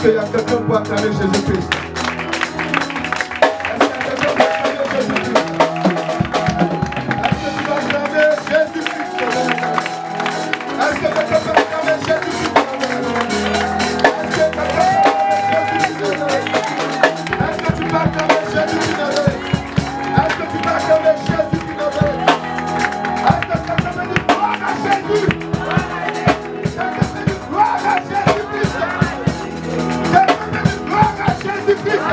Est-ce qu'il y a quelqu'un pour acclamer Jésus-Christ? Est-ce qu'il y a quelqu'un pour acclamer Jésus-Christ? Est-ce que tu vas acclamer Jésus-Christ? Est-ce que quelqu'un peut acclamer Jésus-Christ? Est-ce que quelqu'un peut acclamer Jésus-Christ? Est-ce que tu peux acclamer Jésus-Christ? Est-ce que tu peux acclamer Jésus-Christ? Est-ce que quelqu'un peut dire gloire à Jésus? Quelqu'un peut dire gloire à Jésus-Christ? Quelqu'un peut dire gloire à Jésus-Christ?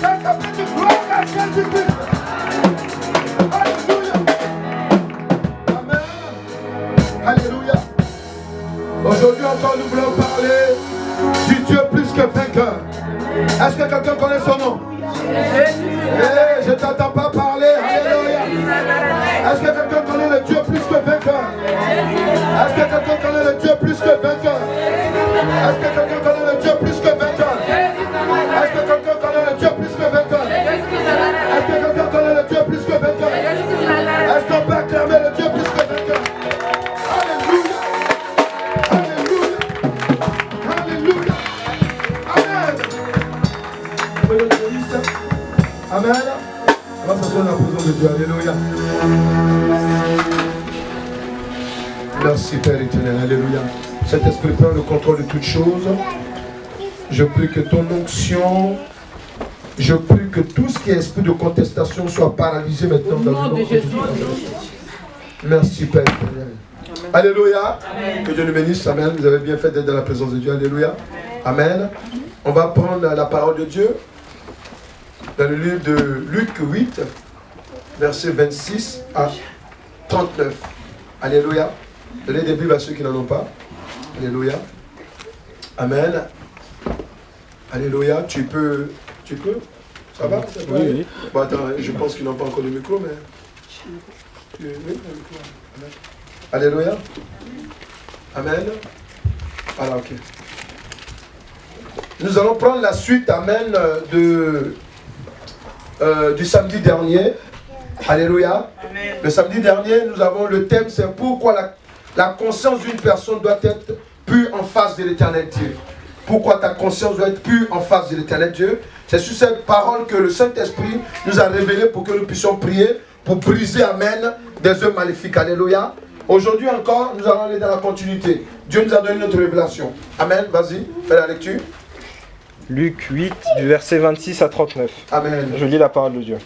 Quelqu'un peut dire gloire à Jésus-Christ? Alléluia. Amen. Alléluia. Aujourd'hui encore, nous voulons parler du Dieu plus que vainqueur. Est-ce que quelqu'un connaît son nom? Je ne t'entends pas parler. Alléluia. Est-ce que quelqu'un connaît le Dieu plus que vainqueur? Est-ce que quelqu'un connaît le Dieu plus que vainqueur? Est-ce que quelqu'un connaît le Dieu plus que vainqueur? Est-ce que quelqu'un connaît le Dieu plus que vainqueur? Est-ce que quelqu'un connaît le Dieu plus que vainqueur? Est-ce qu'on peut acclamer le Dieu plus que vainqueur? Alléluia. Alléluia. Alléluia. Amen. Amen. On va s'asseoir dans la présence de Dieu. Alléluia. Merci Père éternel. Alléluia. Saint-Esprit prend le contrôle de toutes choses. Je prie que ton onction, je prie que tout ce qui est esprit de contestation soit paralysé maintenant dans le nom de Jésus. Merci Père éternel. Alléluia. Amen. Que Dieu nous bénisse. Amen. Vous avez bien fait d'être dans la présence de Dieu. Alléluia. Amen. On va prendre la parole de Dieu dans le livre de Luc 8, versets 26 à 39. Alléluia. Donnez des Bibles à ceux qui n'en ont pas. Alléluia. Amen. Alléluia. Tu peux. Ça va? Ça va? Oui. Bon, attends, je pense qu'ils n'ont pas encore le micro, mais. Oui, le micro. Amen. Alléluia. Amen. Voilà, ok. Nous allons prendre la suite, amen, du samedi dernier. Alléluia. Amen. Le samedi dernier, nous avons le thème, c'est pourquoi la conscience d'une personne doit être pure en face de l'éternel Dieu. Pourquoi ta conscience doit être pure en face de l'éternel Dieu. C'est sur cette parole que le Saint-Esprit nous a révélé pour que nous puissions prier, pour briser, amen, des œuvres maléfiques. Alléluia. Aujourd'hui encore, nous allons aller dans la continuité. Dieu nous a donné notre révélation. Amen. Vas-y, fais la lecture. Luc 8, du verset 26 à 39. Amen. Je lis la parole de Dieu.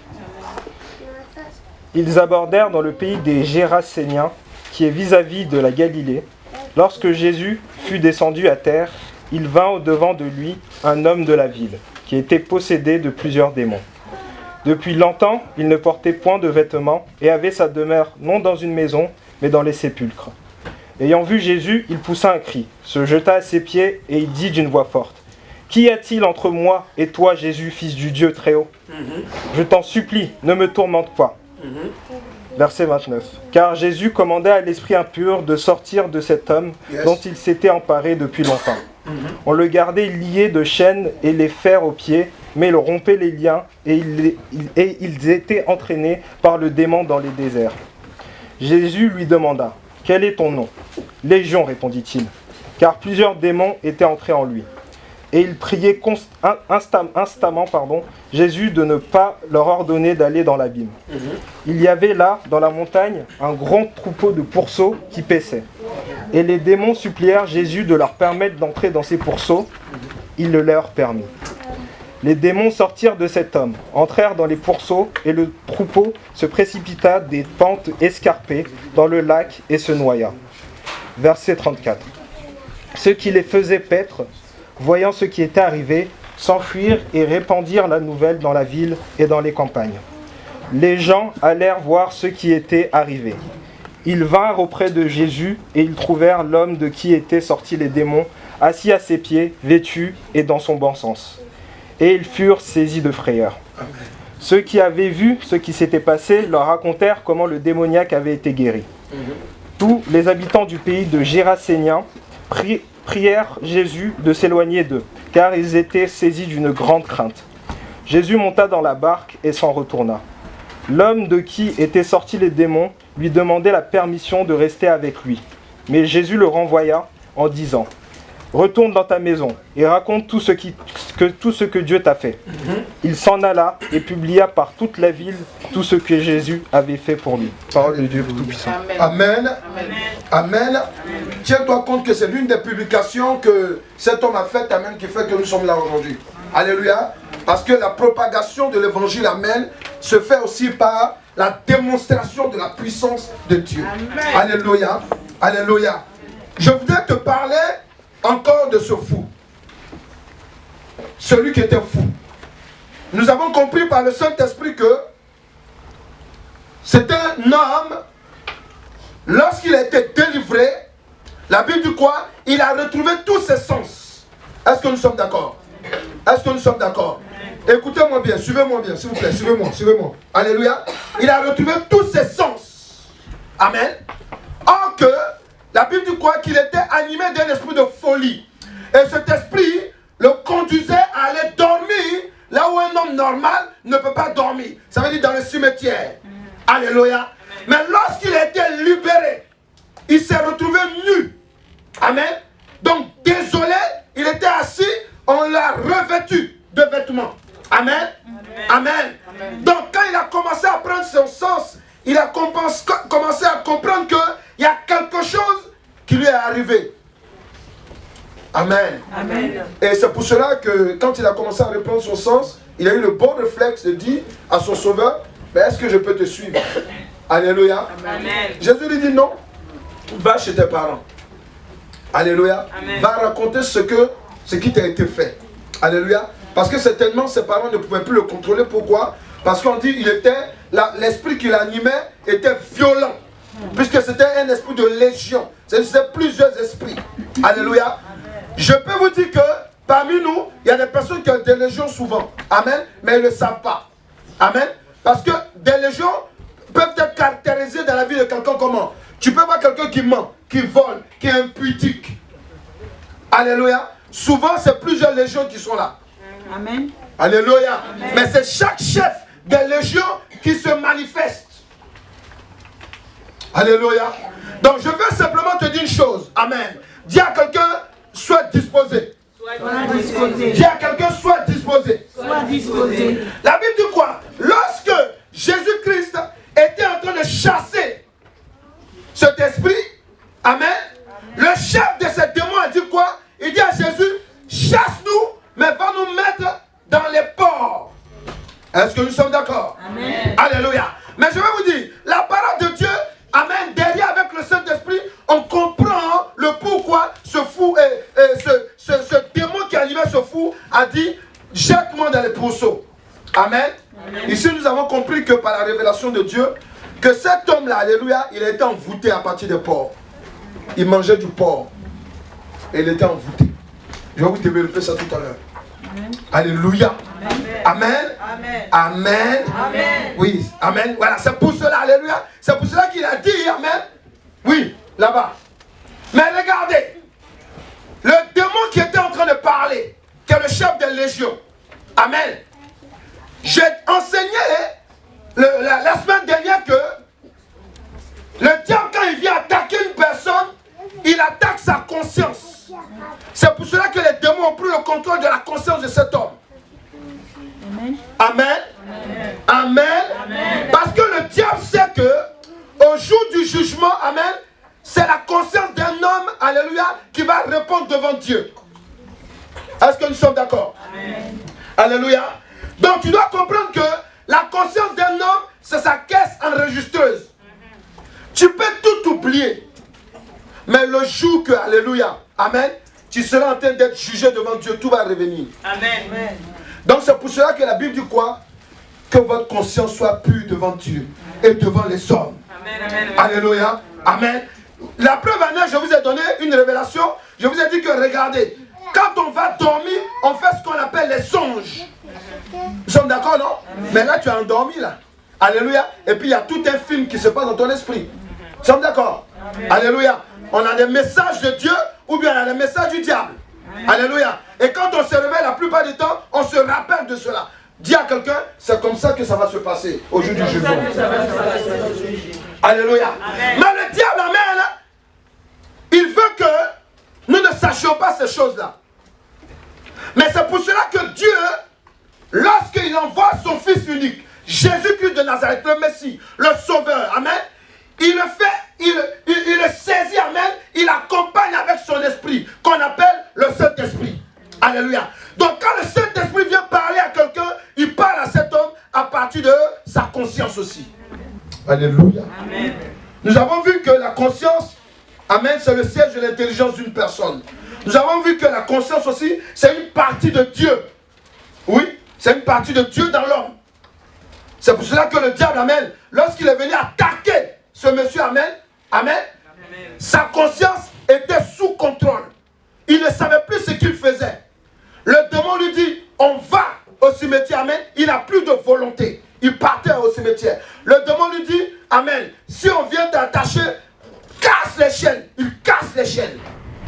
Ils abordèrent dans le pays des Géraséniens, qui est vis-à-vis de la Galilée. Lorsque Jésus fut descendu à terre, il vint au-devant de lui un homme de la ville, qui était possédé de plusieurs démons. Depuis longtemps, il ne portait point de vêtements et avait sa demeure non dans une maison, mais dans les sépulcres. Ayant vu Jésus, il poussa un cri, se jeta à ses pieds et il dit d'une voix forte: « Qu'y a-t-il entre moi et toi, Jésus, fils du Dieu Très-Haut ? Je t'en supplie, ne me tourmente pas. » Verset 29. Car Jésus commandait à l'esprit impur de sortir de cet homme dont il s'était emparé depuis longtemps. On le gardait lié de chaînes et les fers aux pieds, mais il rompait les liens et ils étaient entraînés par le démon dans les déserts. Jésus lui demanda: « Quel est ton nom ? » « Légion, répondit-il, car plusieurs démons étaient entrés en lui. Et il priait instamment Jésus de ne pas leur ordonner d'aller dans l'abîme. Il y avait là, dans la montagne, un grand troupeau de pourceaux qui paissaient. Et les démons supplièrent Jésus de leur permettre d'entrer dans ces pourceaux. Il le leur permit. Les démons sortirent de cet homme, entrèrent dans les pourceaux, et le troupeau se précipita des pentes escarpées dans le lac et se noya. Verset 34. Ceux qui les faisaient paître, voyant ce qui était arrivé, s'enfuirent et répandirent la nouvelle dans la ville et dans les campagnes. Les gens allèrent voir ce qui était arrivé. Ils vinrent auprès de Jésus et ils trouvèrent l'homme de qui étaient sortis les démons, assis à ses pieds, vêtu et dans son bon sens. Et ils furent saisis de frayeur. Ceux qui avaient vu ce qui s'était passé leur racontèrent comment le démoniaque avait été guéri. Tous les habitants du pays de Géraséniens prièrent Jésus de s'éloigner d'eux, car ils étaient saisis d'une grande crainte. Jésus monta dans la barque et s'en retourna. L'homme de qui étaient sortis les démons lui demandait la permission de rester avec lui. Mais Jésus le renvoya en disant: retourne dans ta maison et raconte tout ce que Dieu t'a fait. Il s'en alla et publia par toute la ville tout ce que Jésus avait fait pour lui. Parole de Dieu Tout-Puissant. Amen. Amen. Tiens-toi compte que c'est l'une des publications que cet homme a faites, amen, qui fait que nous sommes là aujourd'hui. Alléluia. Parce que la propagation de l'évangile, amen, se fait aussi par la démonstration de la puissance de Dieu. Amen. Alléluia. Alléluia. Je voudrais te parler encore de ce fou. Celui qui était fou. Nous avons compris par le Saint-Esprit que c'est un homme, lorsqu'il a été délivré, la Bible dit quoi? Il a retrouvé tous ses sens. Est-ce que nous sommes d'accord? Est-ce que nous sommes d'accord? Écoutez-moi bien, suivez-moi bien, s'il vous plaît, suivez-moi. Alléluia. Il a retrouvé tous ses sens. Amen. Or que, la Bible dit quoi? Qu'il était animé d'un esprit de folie. Et cet esprit le conduisait à aller dormir là où un homme normal ne peut pas dormir. Ça veut dire dans le cimetière. Alléluia. Mais lorsqu'il a été libéré, il s'est retrouvé nu. Amen. Donc, désolé, il était assis, on l'a revêtu de vêtements. Amen. Amen. Donc, quand il a commencé à prendre son sens, il a commencé à comprendre qu'il y a quelque chose qui lui est arrivé. Amen. Amen. Et c'est pour cela que quand il a commencé à reprendre son sens, il a eu le bon réflexe de dire à son sauveur, mais est-ce que je peux te suivre? Alléluia. Amen. Jésus lui dit non, va chez tes parents. Alléluia. Amen. Va raconter ce qui t'a été fait. Alléluia. Parce que certainement ses parents ne pouvaient plus le contrôler. Pourquoi? Parce qu'on dit l'esprit qui l'animait était violent. Puisque c'était un esprit de légion. C'était plusieurs esprits. Alléluia. Je peux vous dire que parmi nous, il y a des personnes qui ont des légions souvent. Amen. Mais ils ne le savent pas. Amen. Parce que des légions peuvent être caractérisées dans la vie de quelqu'un comment? Tu peux voir quelqu'un qui ment, qui vole, qui est impudique. Alléluia. Souvent, c'est plusieurs légions qui sont là. Amen. Alléluia. Amen. Mais c'est chaque chef des légions qui se manifeste. Alléluia. Donc, je veux simplement te dire une chose. Amen. Dis à quelqu'un, sois disposé. Sois disposé. Dis à quelqu'un, sois disposé. Sois disposé. La Bible dit quoi? Lorsque Jésus-Christ était en train de chasser cet esprit, amen, le chef de ces démons a dit quoi? Il dit à Jésus, chasse-nous, mais va nous mettre dans les ports. Est-ce que nous sommes d'accord? Amen. Alléluia. Mais je vais vous dire, la parole de Dieu, amen, derrière avec le Saint-Esprit, on comprend le pourquoi ce fou, ce démon qui animait ce fou a dit, jette-moi dans les pourceaux. Amen. Amen. Ici, nous avons compris que par la révélation de Dieu, que cet homme-là, alléluia, il a été envoûté à partir des porcs. Il mangeait du porc. Et il était envoûté. Je vais vous développer ça tout à l'heure. Alléluia. Amen. Amen. Amen. Amen. Oui, amen. Voilà, c'est pour cela, alléluia. C'est pour cela qu'il a dit, amen. Oui, là-bas. Mais regardez, le démon qui était en train de parler, qui est le chef des légions, amen. J'ai enseigné la semaine dernière que le diable, quand il vient attaquer une personne, il attaque sa conscience. C'est pour cela que les démons ont pris le contrôle de la conscience de cet homme. Amen. Amen. Amen. Amen. Parce que le diable sait que au jour du jugement, amen, c'est la conscience d'un homme, alléluia, qui va répondre devant Dieu. Est-ce que nous sommes d'accord? Alléluia. Donc tu dois comprendre que la conscience d'un homme, c'est sa caisse enregistreuse. Tu peux tout oublier. Mais le jour que, alléluia, amen, tu seras en train d'être jugé devant Dieu, tout va revenir. Amen. Donc c'est pour cela que la Bible dit quoi? Que votre conscience soit pure devant Dieu et devant les hommes. Amen. Alléluia. Amen. La preuve en est, je vous ai donné une révélation. Je vous ai dit que regardez, quand on va dormir, on fait ce qu'on appelle les songes. Nous sommes d'accord, non? Amen. Mais là, tu es endormi, là. Alléluia. Et puis, il y a tout un film qui se passe dans ton esprit. Nous sommes d'accord? Alléluia. On a des messages de Dieu ou bien on a des messages du diable. Amen. Alléluia. Et quand on se réveille, la plupart du temps, on se rappelle de cela. Dis à quelqu'un, c'est comme ça que ça va se passer au jour du jugement. Alléluia. Amen. Mais le diable, amen, il veut que nous ne sachions sachions pas ces choses-là. Mais c'est pour cela que Dieu, lorsqu'il envoie son Fils unique, Jésus-Christ de Nazareth, le Messie, le Sauveur, amen, il le fait, il le saisit, amen, il accompagne avec son esprit, qu'on appelle le Saint-Esprit. Alléluia. Donc quand le Saint-Esprit vient parler à quelqu'un, il parle à cet homme à partir de sa conscience aussi. Alléluia. Amen. Nous avons vu que la conscience, amen, c'est le siège de l'intelligence d'une personne. Nous avons vu que la conscience aussi, c'est une partie de Dieu. Oui, c'est une partie de Dieu dans l'homme. C'est pour cela que le diable, amen, lorsqu'il est venu attaquer ce monsieur, amen, amen, sa conscience était sous contrôle. Il ne savait plus ce qu'il faisait. Le démon lui dit, on va au cimetière, amen, il n'a plus de volonté. Il partait au cimetière. Le démon lui dit, amen, si on vient t'attacher, casse les chaînes. Il casse les chaînes.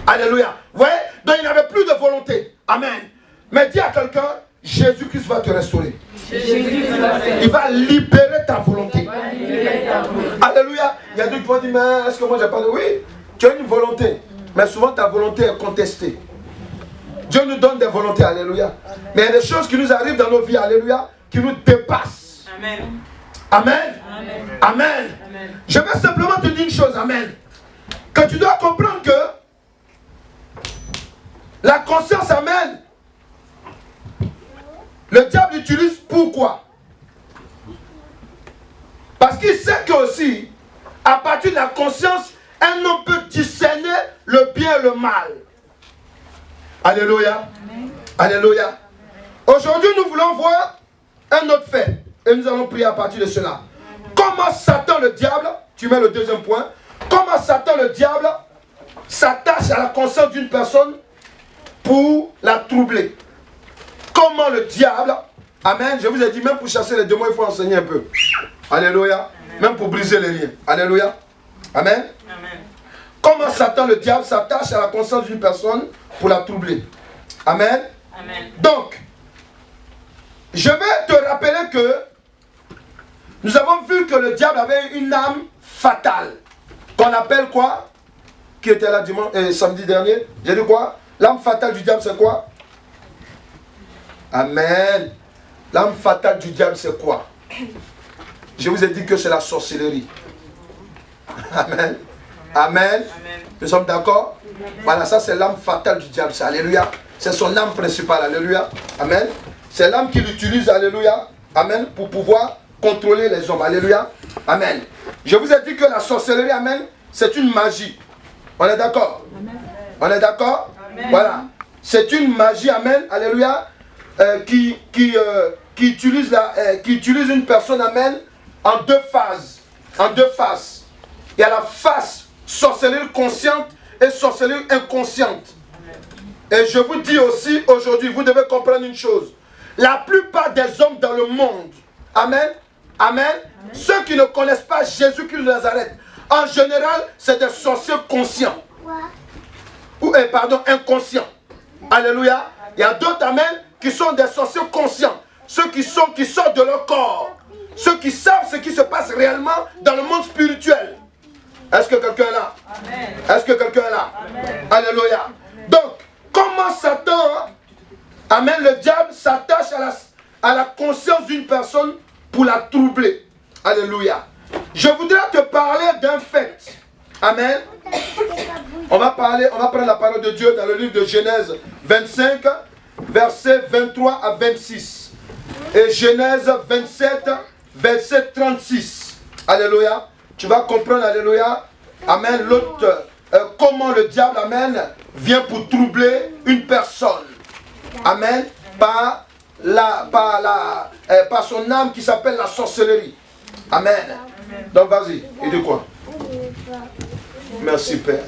Alléluia. Vous voyez? Donc il n'avait plus de volonté. Amen. Mais dis à quelqu'un, Jésus-Christ va te restaurer. Il va libérer ta volonté. Alléluia. Il y a d'autres qui vont dire, mais est-ce que moi j'ai pas de... Oui, tu as une volonté. Mais souvent ta volonté est contestée. Dieu nous donne des volontés. Alléluia. Mais il y a des choses qui nous arrivent dans nos vies. Alléluia. Qui nous dépassent. Amen. Amen. Amen. Amen. Amen. Je vais simplement te dire une chose. Amen. Que tu dois comprendre que la conscience, amen, le diable l'utilise pourquoi? Parce qu'il sait que aussi, à partir de la conscience, un homme peut discerner le bien et le mal. Alléluia. Amen. Alléluia. Aujourd'hui, nous voulons voir un autre fait. Et nous allons prier à partir de cela. Comment Satan, le diable, tu mets le deuxième point, comment Satan, le diable, s'attache à la conscience d'une personne pour la troubler. Comment le diable, amen, je vous ai dit, même pour chasser les démons, il faut enseigner un peu. Alléluia. Amen. Même pour briser les liens. Alléluia. Amen. Amen. Comment Satan, le diable, s'attache à la conscience d'une personne pour la troubler. Amen. Amen. Donc, je vais te rappeler que nous avons vu que le diable avait une âme fatale. Qu'on appelle quoi? Qui était là samedi dernier? J'ai dit quoi? L'âme fatale du diable, c'est quoi? Amen. L'âme fatale du diable, c'est quoi? Je vous ai dit que c'est la sorcellerie. Amen. Amen. Nous sommes d'accord? Voilà, ça c'est l'âme fatale du diable. Alléluia. C'est son âme principale. Alléluia. Amen. C'est l'âme qu'il utilise. Alléluia. Amen. Pour pouvoir contrôler les hommes. Alléluia. Amen. Je vous ai dit que la sorcellerie, amen, c'est une magie. On est d'accord? On est d'accord? Voilà. C'est une magie, amen, alléluia, qui utilise une personne, amen, en deux phases. En deux faces. Il y a la face sorcellerie consciente et sorcellerie inconsciente. Et je vous dis aussi aujourd'hui, vous devez comprendre une chose. La plupart des hommes dans le monde, amen, amen, ceux qui ne connaissent pas Jésus-Christ de Nazareth, en général, c'est des sorciers conscients. Ou, inconscients. Alléluia. Il y a d'autres, amen, qui sont des sorciers conscients. Ceux qui sortent de leur corps. Ceux qui savent ce qui se passe réellement dans le monde spirituel. Est-ce que quelqu'un est là? Amen. Est-ce que quelqu'un est là? Amen. Alléluia. Donc, comment Satan, amen, le diable s'attache à la conscience d'une personne pour la troubler? Alléluia. Je voudrais te parler d'un fait. Amen. On va prendre la parole de Dieu dans le livre de Genèse 25, versets 23 à 26. Et Genèse 27, verset 36. Alléluia. Tu vas comprendre, alléluia. Amen. L'autre, comment le diable, amen, vient pour troubler une personne. Amen. Par son âme qui s'appelle la sorcellerie. Amen. Donc vas-y. Et de quoi? Merci Père.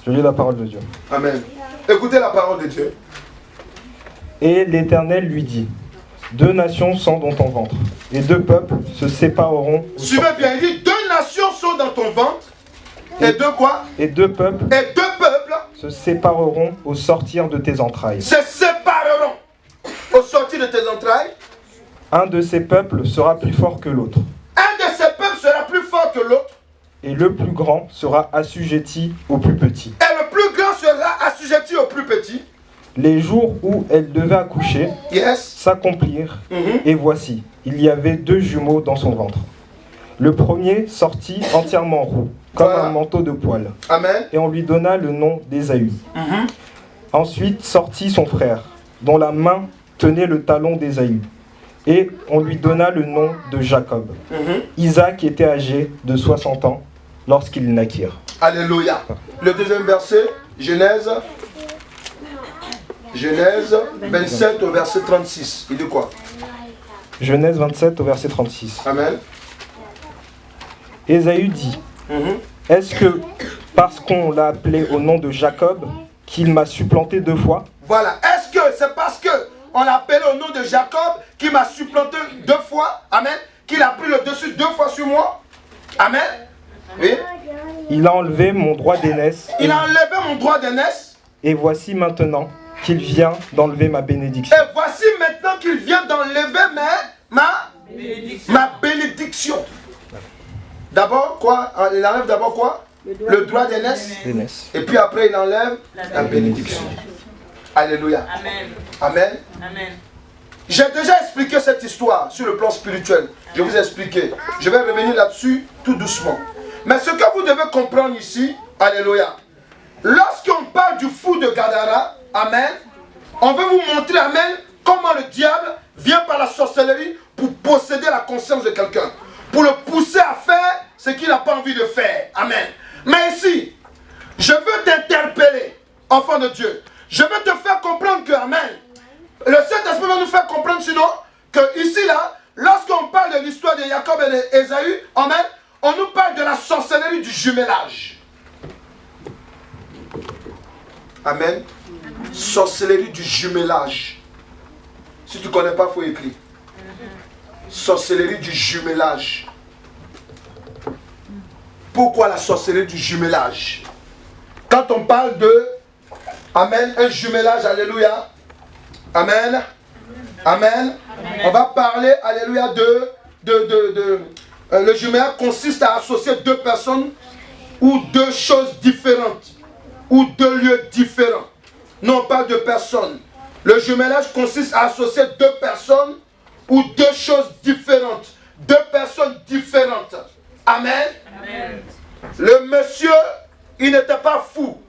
Je lis la parole de Dieu. Amen. Écoutez la parole de Dieu. Et l'Éternel lui dit, 2 nations sont dans ton ventre, et 2 peuples se sépareront. Suivez bien, il dit 2 nations sont dans ton ventre, et 2 quoi? Et 2 peuples. Et 2 peuples se sépareront au sortir de tes entrailles. Se sépareront au sortir de tes entrailles. Un de ces peuples sera plus fort que l'autre. Un de ces peuples sera plus fort que l'autre. Et le plus grand sera assujetti au plus petit. Et le plus grand sera assujetti au plus petit. Les jours où elle devait accoucher Yes. s'accomplirent, Mhm. et voici, il y avait 2 jumeaux dans son ventre. Le premier sortit entièrement roux, comme Voilà. un manteau de poil, Amen. et on lui donna le nom d'Ésaü. Mhm. Ensuite sortit son frère, dont la main tenait le talon d'Ésaü, et on lui donna le nom de Jacob. Mhm. Isaac était âgé de 60 ans lorsqu'ils naquirent. Alléluia. Le deuxième verset, Genèse 27 au verset 36. Il dit quoi? Genèse 27 au verset 36. Amen. Ésaü dit, Mhm. est-ce que parce qu'on l'a appelé au nom de Jacob qu'il m'a supplanté 2 fois? Voilà. Est-ce que c'est parce que on l'a appelé au nom de Jacob qui m'a supplanté 2 fois? Amen. Qu'il a pris le dessus 2 fois sur moi? Amen. Oui. Il a enlevé mon droit d'aînesse, Il a enlevé mon droit d'aînesse. et voici maintenant qu'il vient d'enlever ma bénédiction. Et voici maintenant qu'il vient d'enlever ma bénédiction. D'abord quoi? Il enlève d'abord quoi? Le droit d'aînesse. D'aînesse. Et puis après il enlève la bénédiction. Alléluia. Amen. Amen. Amen. J'ai déjà expliqué cette histoire sur le plan spirituel. Je vous ai expliqué. Je vais revenir là-dessus tout doucement. Mais ce que vous devez comprendre ici, alléluia, lorsqu'on parle du fou de Gadara, amen, on veut vous montrer, amen, comment le diable vient par la sorcellerie pour posséder la conscience de quelqu'un, pour le pousser à faire ce qu'il n'a pas envie de faire. Amen. Mais ici, je veux t'interpeller, enfant de Dieu. Je veux te faire comprendre que, amen, le Saint-Esprit va nous faire comprendre sinon que ici, là, lorsqu'on parle de l'histoire de Jacob et d'Ésaü, amen, on nous parle de la sorcellerie du jumelage. Amen. Sorcellerie du jumelage. Si tu ne connais pas, il faut écrire. Sorcellerie du jumelage. Pourquoi la sorcellerie du jumelage? Quand on parle de, amen, un jumelage, alléluia, amen, amen, on va parler, alléluia, le jumelage consiste à associer 2 personnes ou 2 choses différentes ou 2 lieux différents. Nous on parle de personnes. Le jumelage consiste à associer 2 personnes ou 2 choses différentes. 2 personnes différentes. Amen. Amen. Le monsieur, il n'était pas fou.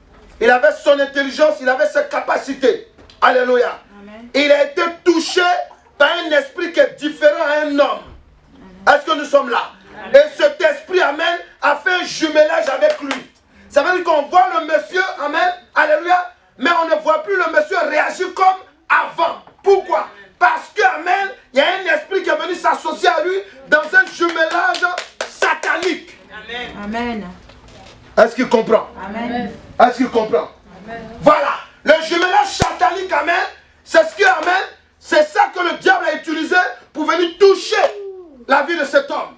Il avait son intelligence, il avait ses capacités. Alléluia. Amen. Il a été touché par un esprit qui est différent à un homme. Est-ce que nous sommes là? Amen. Et cet esprit, amen, a fait un jumelage avec lui. Ça veut dire qu'on voit le monsieur, amen, alléluia, mais on ne voit plus le monsieur réagir comme avant. Pourquoi? Parce que, amen, il y a un esprit qui est venu s'associer à lui dans un jumelage satanique. Amen. Amen. Est-ce qu'il comprend? Amen. Est-ce qu'il comprend? Amen. Voilà. Le jumelage satanique, amen, c'est ce qui, amen, c'est ça que le diable a utilisé pour venir toucher la vie de cet homme.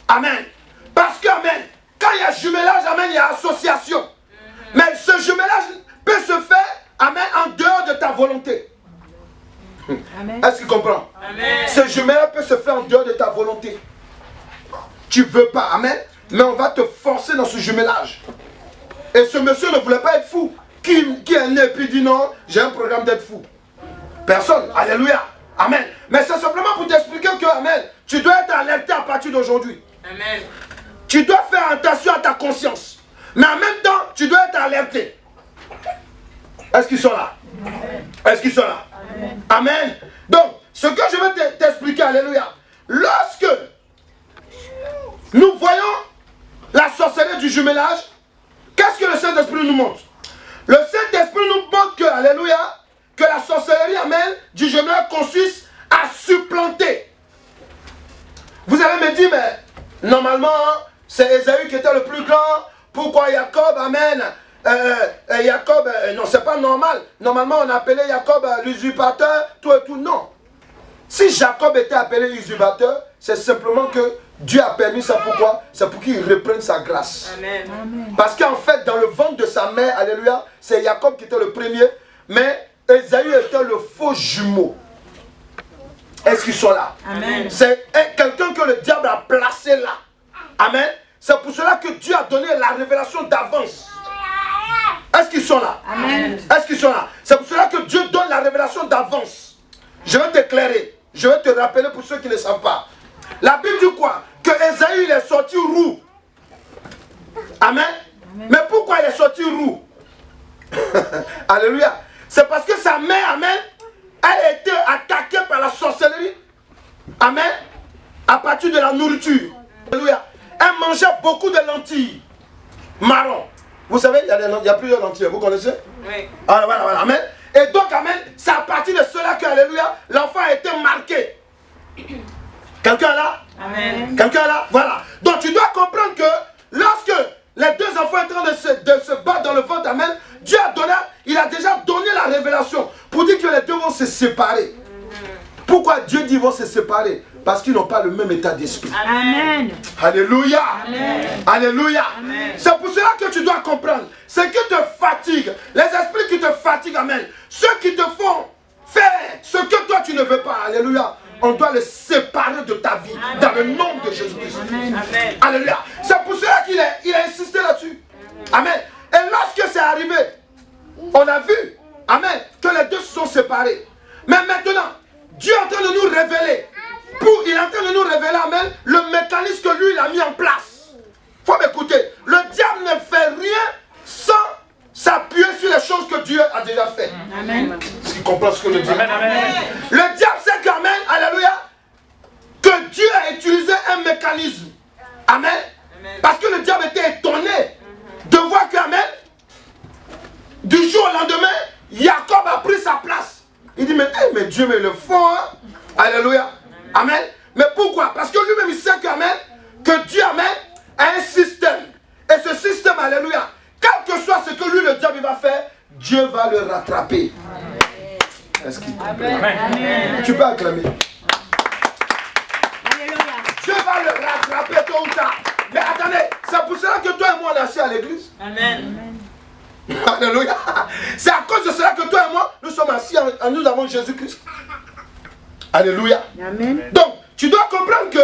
Amen. Parce que, amen, quand il y a jumelage, amen, il y a association. Mais ce jumelage peut se faire, amen, en dehors de ta volonté. Amen. Est-ce qu'il comprend? Amen. Ce jumelage peut se faire en dehors de ta volonté. Tu veux pas, amen, mais on va te forcer dans ce jumelage. Et ce monsieur ne voulait pas être fou. Qui est né et puis dit non, j'ai un programme d'être fou? Personne. Alléluia. Amen. Mais c'est simplement pour t'expliquer que, amen, tu dois être alerté à partir d'aujourd'hui. Amen. Tu dois faire attention à ta conscience. Mais en même temps, tu dois être alerté. Est-ce qu'ils sont là? Est-ce qu'ils sont là? Amen. Amen. Donc, ce que je vais t'expliquer, alléluia. Lorsque nous voyons la sorcellerie du jumelage, qu'est-ce que le Saint-Esprit nous montre? Le Saint-Esprit nous montre que, alléluia, que la sorcellerie, amen, du jumelage consiste à supplanter. Vous allez me dire, mais normalement, c'est Ésaü qui était le plus grand. Pourquoi Jacob, amen, Jacob, non, c'est pas normal. Normalement, on appelait Jacob l'usurpateur, tout et tout. Non. Si Jacob était appelé usurpateur, c'est simplement que Dieu a permis ça. Pourquoi? C'est pour qu'il reprenne sa grâce. Amen. Amen. Parce qu'en fait, dans le ventre de sa mère, alléluia, c'est Jacob qui était le premier, mais Ésaü était le faux jumeau. Est-ce qu'ils sont là? Amen. C'est quelqu'un que le diable a placé là. Amen. C'est pour cela que Dieu a donné la révélation d'avance. Est-ce qu'ils sont là? Amen. Est-ce qu'ils sont là? C'est pour cela que Dieu donne la révélation d'avance. Je vais t'éclairer. Je vais te rappeler pour ceux qui ne savent pas. La Bible dit quoi? Que Ésaü il est sorti roux. Amen. Mais pourquoi il est sorti roux? Alléluia. C'est parce que sa mère, amen, elle a été attaquée par la sorcellerie. Amen. À partir de la nourriture. Alléluia. Elle mangeait beaucoup de lentilles marron. Vous savez, il y a plusieurs lentilles. Vous connaissez? Oui. Ah, voilà. Amen. Et donc, amen, c'est à partir de cela que, alléluia, l'enfant a été marqué. Quelqu'un là? Amen. Quelqu'un là? Voilà. Donc, tu dois comprendre que lorsque les deux enfants sont en train de se battre dans le ventre, amen, Dieu a donné, il a déjà donné la révélation pour dire que les deux vont se séparer. Pourquoi Dieu dit qu'ils vont se séparer? Parce qu'ils n'ont pas le même état d'esprit. Amen. Alléluia. Amen. Alléluia. Amen. C'est pour cela que tu dois comprendre. Ce qui te fatigue, les esprits qui te fatiguent, amen, ceux qui te font faire ce que toi tu ne veux pas, alléluia, on doit les séparer de ta vie. Amen. Dans le nom de Jésus-Christ. Amen. Alléluia. C'est pour cela qu'il a insisté là-dessus. Amen. Et lorsque c'est arrivé, on a vu, amen, que les deux se sont séparés. Mais maintenant, Dieu est en train de nous révéler. Il est en train de nous révéler, amen, le mécanisme que lui, il a mis en place. Il faut m'écouter. Le diable ne fait rien sans s'appuyer sur les choses que Dieu a déjà fait. Amen. Est-ce qu'il comprend ce que je dis? Amen. Le diable sait qu'amen, alléluia, que Dieu a utilisé un mécanisme. Amen. Parce que le diable était étonné de voir qu'amen, du jour au lendemain, Jacob a pris sa place. Il dit, mais Dieu, mais le fond, hein? Alléluia. Amen. Mais pourquoi? Parce que lui-même, il sait qu'amen, que Dieu, amen, a un système. Et ce système, alléluia, quel que soit ce que lui, le diable, il va faire, Dieu va le rattraper. Est-ce qu'il comprend? Amen. Tu peux acclamer. Alléluia. Dieu va le rattraper tôt ou tard. Mais attendez, c'est pour cela que toi et moi, on est assis à l'église. Amen. Alléluia. C'est à cause de cela que toi et moi, nous sommes assis, nous avons Jésus-Christ. Alléluia. Amen. Donc, tu dois comprendre que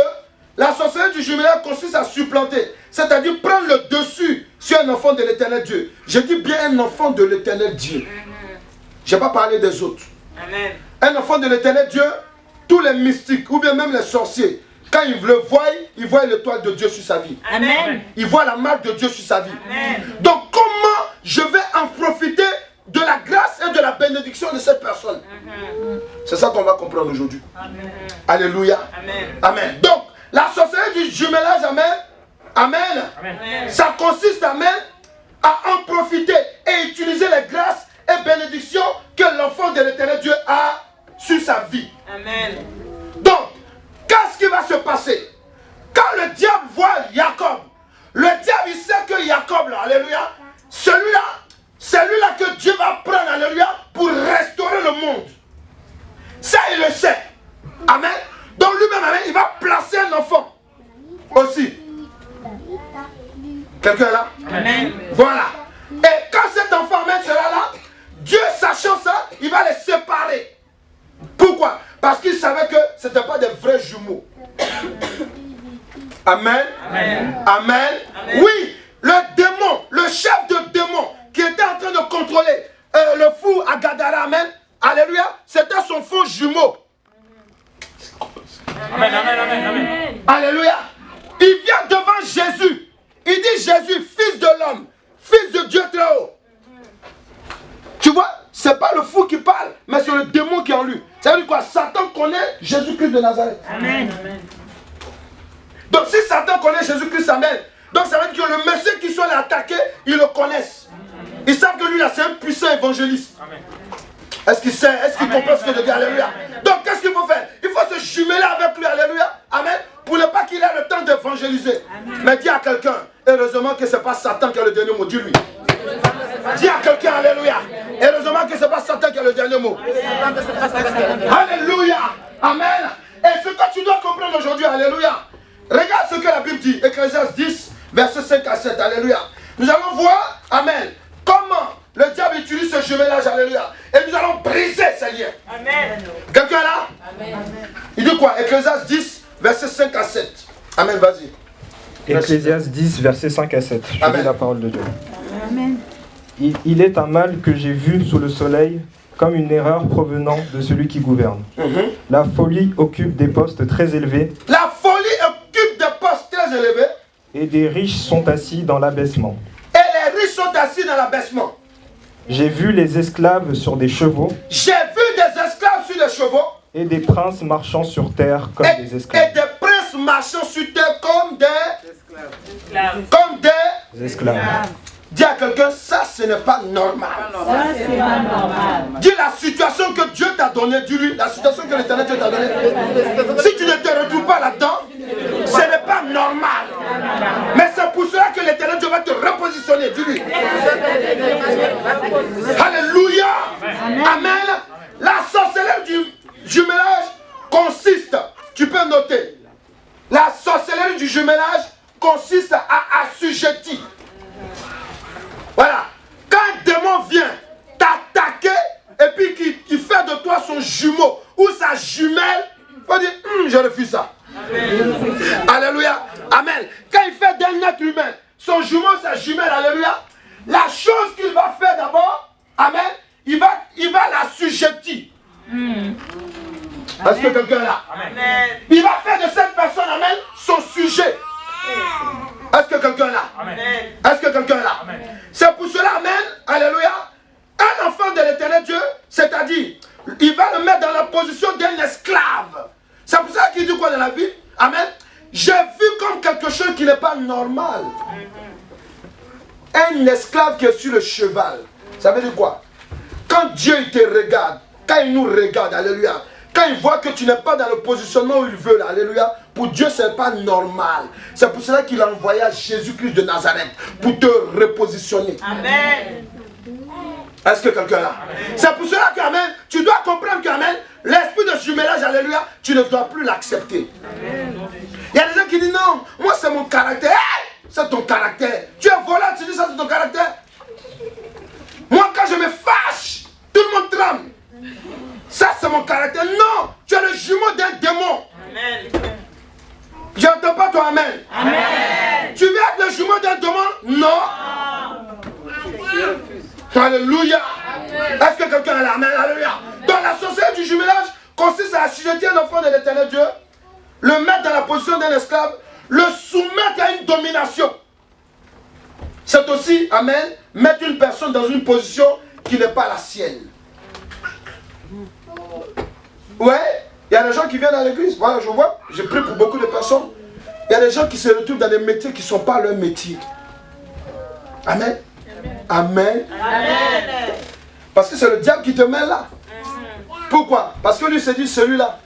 la sorcellerie du jumelage consiste à supplanter, c'est-à-dire prendre le dessus sur un enfant de l'éternel Dieu. Je dis bien un enfant de l'éternel Dieu. Je n'ai pas parlé des autres. Amen. Un enfant de l'éternel Dieu, tous les mystiques ou bien même les sorciers, quand ils le voient, ils voient l'étoile de Dieu sur sa vie. Amen. Ils voient la marque de Dieu sur sa vie. Amen. Donc comment je vais en profiter de la grâce et de la bénédiction de cette personne? C'est ça qu'on va comprendre aujourd'hui. Alléluia. Amen. Amen. Donc, la sorcellerie du jumelage, amen, amen, ça consiste, amen, à en profiter et utiliser les grâces et bénédictions que l'enfant de l'éternel Dieu a sur sa vie. Amen. Donc, qu'est-ce qui va se passer? Quand le diable voit Jacob, le diable, il sait que Jacob, là, alléluia, celui-là, c'est lui-là que Dieu va prendre, alléluia, pour restaurer le monde. Ça, il le sait. Amen. Donc lui-même, amen, il va placer un enfant aussi. Quelqu'un là? Amen. Voilà. Et quand cet enfant, amen, sera là, Dieu, sachant ça, il va les séparer. Pourquoi? Parce qu'il savait que ce n'étaient pas des vrais jumeaux. Amen. Amen. Amen. Oui, le démon, le chef de démon qui était en train de contrôler le fou à Gadara, amen, alléluia, c'était son faux jumeau. Amen. Alléluia. Il vient devant Jésus. Il dit Jésus, fils de l'homme, fils de Dieu très haut. Tu vois, c'est pas le fou qui parle, mais c'est le démon qui est en lui. Ça veut dire quoi? Satan connaît Jésus-Christ de Nazareth. Amen. Donc si Satan connaît Jésus-Christ, amen, donc ça veut dire que le Messie qui soit attaqué, ils le connaissent. Ils savent que lui là, c'est un puissant évangéliste. Amen. Est-ce qu'il sait? Est-ce qu'il comprend ce que je dis? Alléluia. Donc qu'est-ce qu'il faut faire? Il faut se jumeler avec lui, alléluia, amen, pour ne pas qu'il ait le temps d'évangéliser. Mais dis à quelqu'un, heureusement que ce n'est pas Satan qui a le dernier mot, dis-lui. Dis à quelqu'un, alléluia, heureusement que ce n'est pas Satan qui a le dernier mot. Alléluia, amen. Et ce que tu dois comprendre aujourd'hui, alléluia, regarde ce que la Bible dit, Ecclésiaste 10, versets 5 à 7, alléluia. Nous allons voir, amen, comment le diable utilise ce jumelage, alléluia. Et nous allons briser ces liens. Amen. Quelqu'un là? Amen. Il dit quoi? Ecclésiaste 10, versets 5 à 7. Amen, vas-y. Ecclésiaste 10, versets 5 à 7. Je Amen. lis la parole de Dieu. Amen. Il est un mal que j'ai vu sous le soleil, comme une erreur provenant de celui qui gouverne. La folie occupe des postes très élevés. La folie occupe des postes très élevés. Et des riches sont assis dans l'abaissement. Et les riches sont assis dans l'abaissement. J'ai vu les esclaves sur des chevaux. J'ai vu des esclaves sur des chevaux. Et des princes marchant sur terre comme des esclaves. Et des princes marchant sur terre comme des esclaves. Comme des esclaves. Dis à quelqu'un, ça ce n'est pas normal. Ça, c'est pas normal. Dis la situation que Dieu t'a donnée, dis-lui, la situation que l'Éternel Dieu t'a donnée. Si tu ne te retrouves pas là-dedans, ce n'est pas normal. Mais c'est pour cela que l'Éternel Dieu va te repositionner, dis-lui. Alléluia. Amen. La sorcellerie du jumelage consiste, tu peux noter, la sorcellerie du jumelage consiste à assujettir. Voilà. Quand un démon vient t'attaquer et puis qu'il fait de toi son jumeau ou sa jumelle, il faut dire, je refuse ça. Alléluia. Amen. Quand il fait d'un être humain son jumeau, sa jumelle, alléluia, la chose qu'il va faire d'abord, amen, il va l'assujettir. Est-ce que quelqu'un est là? Amen. Il va faire de cette personne, amen, son sujet. Est-ce que quelqu'un est là? Amen. Est-ce que quelqu'un est là? Amen. C'est pour cela, amen, alléluia, un enfant de l'Éternel Dieu, c'est-à-dire, il va le mettre dans la position d'un esclave. C'est pour ça qu'il dit quoi dans la Bible? Amen. J'ai vu comme quelque chose qui n'est pas normal. Un esclave qui est sur le cheval. Ça veut dire quoi? Quand Dieu il te regarde, quand il nous regarde, alléluia, quand il voit que tu n'es pas dans le positionnement où il veut, là, alléluia, pour Dieu, ce n'est pas normal. C'est pour cela qu'il a envoyé Jésus-Christ de Nazareth pour te repositionner. Amen. Est-ce que quelqu'un est là? C'est pour cela que, amen, tu dois comprendre que, amen, l'esprit de jumelage, alléluia, tu ne dois plus l'accepter. Il y a des gens qui disent non, moi c'est mon caractère. Hey, c'est ton caractère. Tu es volant, tu dis ça c'est ton caractère. Moi quand je me fâche, tout le monde tremble. Ça c'est mon caractère. Non, tu es le jumeau d'un démon. Amen. J'entends pas toi, amen. Amen. Tu veux être le jumeau d'un démon? Non. Alléluia. Est-ce que quelqu'un est là? Amen. Alléluia. Donc la sorcellerie du jumelage consiste à assujettir un enfant de l'Éternel Dieu, le mettre dans la position d'un esclave, le soumettre à une domination. C'est aussi, amen, mettre une personne dans une position qui n'est pas la sienne. Ouais, il y a des gens qui viennent à l'église, voilà, je vois, j'ai pris pour beaucoup de personnes. Il y a des gens qui se retrouvent dans des métiers qui ne sont pas leur métier. Amen. Amen. Amen. Parce que c'est le diable qui te met là. Pourquoi? Parce que lui se dit, celui-là,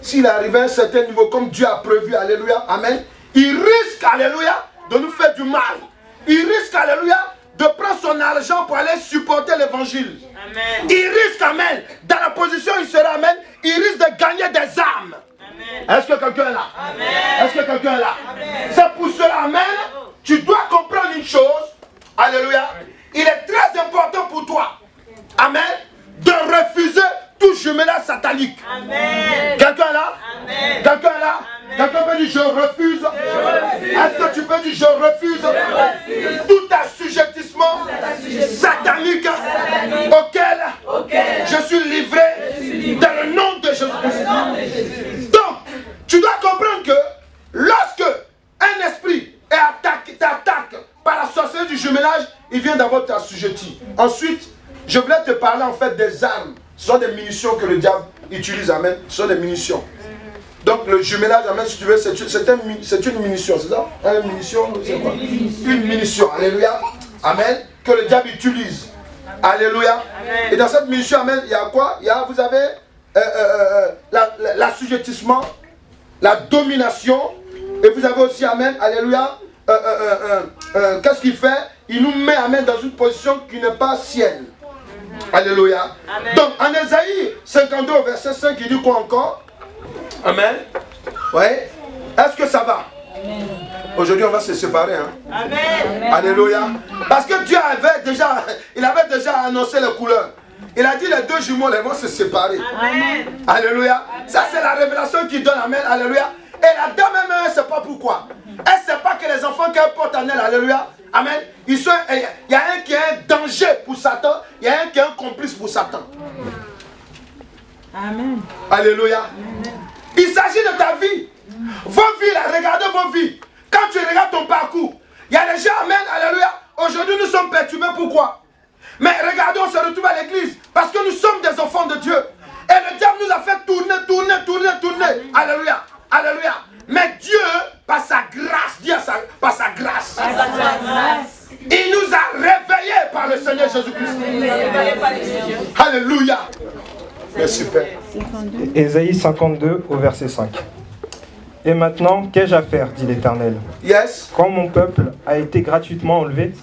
s'il arrive à un certain niveau, comme Dieu a prévu, alléluia, amen, il risque, alléluia, de nous faire du mal. Il risque, alléluia, de prendre son argent pour aller supporter l'évangile. Il risque, amen, dans la position où il sera, amen, il risque de gagner des âmes. Est-ce que quelqu'un est là? Est-ce que quelqu'un est là? C'est pour cela, amen, tu dois comprendre une chose, alléluia, il est très important pour toi, amen, de refuser tout jumelage satanique. Amen. Quelqu'un est là? Amen. Quelqu'un est là? Amen. Quelqu'un peut dire je refuse. Est-ce que tu peux dire je refuse, tout assujettissement satanique auquel je suis livré dans le nom de Jésus-Christ. Donc, tu dois comprendre que lorsque un esprit t'attaque par la sorcellerie du jumelage, il vient d'abord t'assujettir. Ensuite, je voulais te parler en fait des armes. Ce sont des munitions que le diable utilise, amen. Ce sont des munitions. Donc le jumelage, amen, si tu veux, c'est une munition, c'est ça? Une munition, c'est quoi? Une munition, alléluia, amen, que le diable utilise. Alléluia. Amen. Et dans cette munition, amen, il y a quoi? Il y a, vous avez l'assujettissement, la domination, et vous avez aussi, amen, alléluia, qu'est-ce qu'il fait? Il nous met, amen, dans une position qui n'est pas sienne. Alléluia. Amen. Donc en Ésaïe 52 verset 5 il dit quoi encore? Amen. Ouais. Est-ce que ça va? Aujourd'hui on va se séparer. Hein? Amen. Alléluia. Parce que Dieu avait déjà annoncé les couleurs. Il a dit les deux jumeaux ils vont se séparer. Amen. Alléluia. Ça c'est la révélation qu'il donne. Amen. Alléluia. Et la dame même, elle ne sait pas pourquoi. Elle ne sait pas que les enfants qu'elle porte en elle, alléluia, amen, il y a un qui est un danger pour Satan, il y a un qui est un complice pour Satan. Amen. Alléluia. Amen. Il s'agit de ta vie. Vos vies, là, regardez vos vies. Quand tu regardes ton parcours, il y a des gens, amen, alléluia. Aujourd'hui, nous sommes perturbés. Pourquoi? Mais regardez, on se retrouve à l'église parce que nous sommes des enfants de Dieu. Et le diable nous a fait tourner. Alléluia. Alléluia. Mais Dieu, par sa grâce, par sa grâce, il nous a réveillés par le Seigneur Jésus-Christ. Alléluia. Merci Père. Ésaïe 52 au verset 5. Et maintenant, qu'ai-je à faire, dit l'Éternel? Yes. Quand mon peuple a été gratuitement enlevé,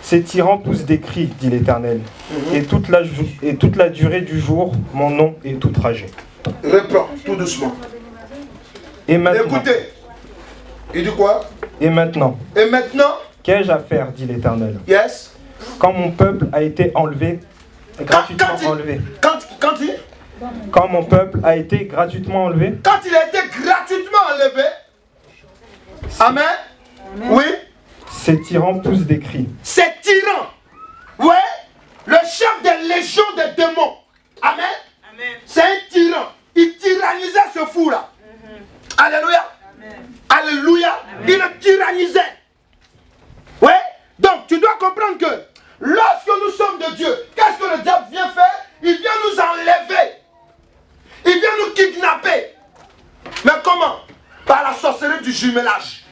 ces tyrans poussent des cris, dit l'Éternel. Et toute la durée du jour, mon nom est outragé. Reprends, tout doucement. Et maintenant, écoutez, il dit quoi? Et maintenant, qu'ai-je à faire, dit l'Éternel? Yes. Quand mon peuple a été enlevé, gratuitement enlevé. Quand mon peuple a été gratuitement enlevé. Quand il a été gratuitement enlevé. Amen. Oui. Ces tyrans poussent des cris. Ces tyrans. Ouais. Le chef des légions des démons. Amen. C'est un tyran. Il tyrannisait ce fou-là. Alléluia. Alléluia. Il le tyrannisait. Ouais. Donc tu dois comprendre que lorsque nous sommes de Dieu, qu'est-ce que le diable vient faire? Il vient nous enlever. Il vient nous kidnapper. Mais comment? Par la sorcellerie du jumelage.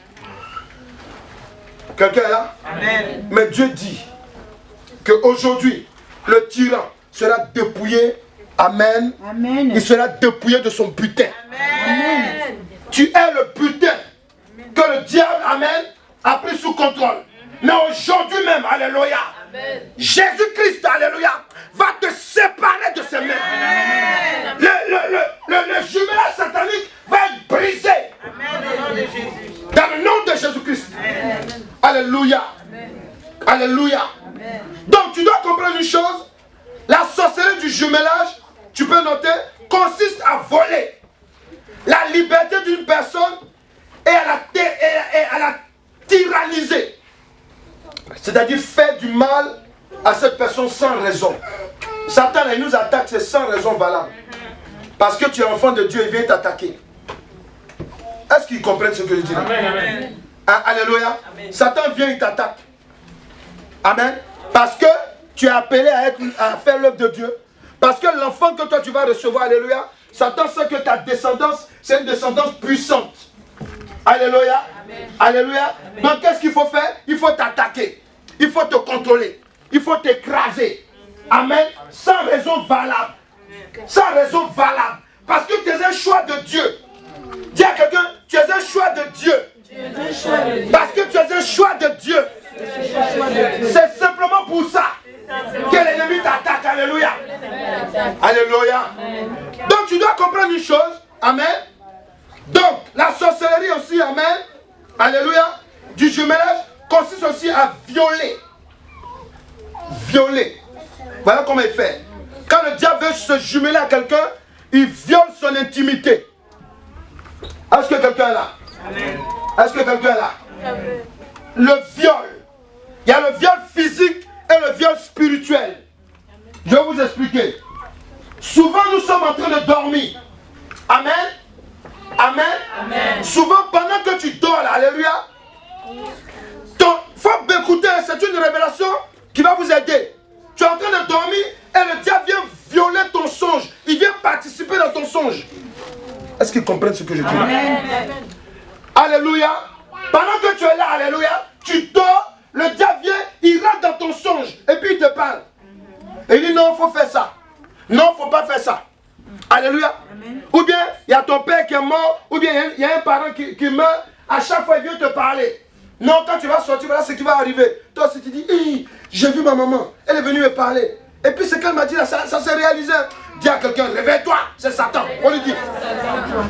Quelqu'un est là? Amen. Mais Dieu dit qu'aujourd'hui, le tyran sera dépouillé. Amen. Amen. Il sera dépouillé de son butin. Amen. Tu es le butin que le diable, amen, a pris sous contrôle. Mais aujourd'hui même, alléluia, Jésus-Christ, alléluia, va te séparer de ses mains. Amen. Le jumelage satanique va être brisé. Amen. Dans le nom de Jésus-Christ. Alléluia. Amen. Alléluia. Amen. Donc tu dois comprendre une chose. La sorcellerie du jumelage, tu peux noter, consiste à voler la liberté d'une personne et à la tyranniser. C'est-à-dire faire du mal à cette personne sans raison. Satan, il nous attaque, c'est sans raison valable. Parce que tu es enfant de Dieu, il vient t'attaquer. Est-ce qu'ils comprennent ce que je dis là? Amen. Alléluia. Amen. Satan vient, il t'attaque. Amen. Parce que tu es appelé à faire l'œuvre de Dieu. Parce que l'enfant que toi tu vas recevoir, alléluia, Satan sait que ta descendance, c'est une descendance puissante. Alléluia. Amen. Alléluia. Amen. Donc qu'est-ce qu'il faut faire? Il faut t'attaquer. Il faut te contrôler. Il faut t'écraser. Amen. Sans raison valable. Sans raison valable. Parce que tu es un choix de Dieu. Dis à quelqu'un, tu es un choix de Dieu. Parce que tu es un choix de Dieu. C'est simplement pour ça que l'ennemi t'attaque. Alléluia. Alléluia. Donc tu dois comprendre une chose. Amen. Donc la sorcellerie aussi, amen. Alléluia. Du jumelage consiste aussi à violer. Violer. Voilà comment il fait. Quand le diable veut se jumeler à quelqu'un, il viole son intimité. Est-ce que quelqu'un est là? Amen. Est-ce que quelqu'un est là? Amen. Le viol. Il y a le viol physique et le viol spirituel. Je vais vous expliquer. Souvent nous sommes en train de dormir. Amen. Amen. Amen. Souvent pendant que tu dors, là, alléluia, faut m'écouter, c'est une révélation qui va vous aider. Tu es en train de dormir et le diable vient violer ton songe. Il vient participer dans ton songe. Est-ce qu'ils comprennent ce que je dis? Amen. Alléluia. Pendant que tu es là, alléluia, tu dors, le diable vient, il rentre dans ton songe et puis il te parle. Et il dit non, il faut faire ça. Non, il ne faut pas faire ça. Alléluia. Amen. Ou bien, il y a ton père qui est mort, ou bien il y a un parent qui meurt, à chaque fois il vient te parler. Non, quand tu vas sortir, voilà ce qui va arriver. Toi aussi tu dis, hey, j'ai vu ma maman, elle est venue me parler. Et puis ce qu'elle m'a dit là, ça s'est réalisé. Dis à quelqu'un, réveille-toi, c'est Satan. On lui dit.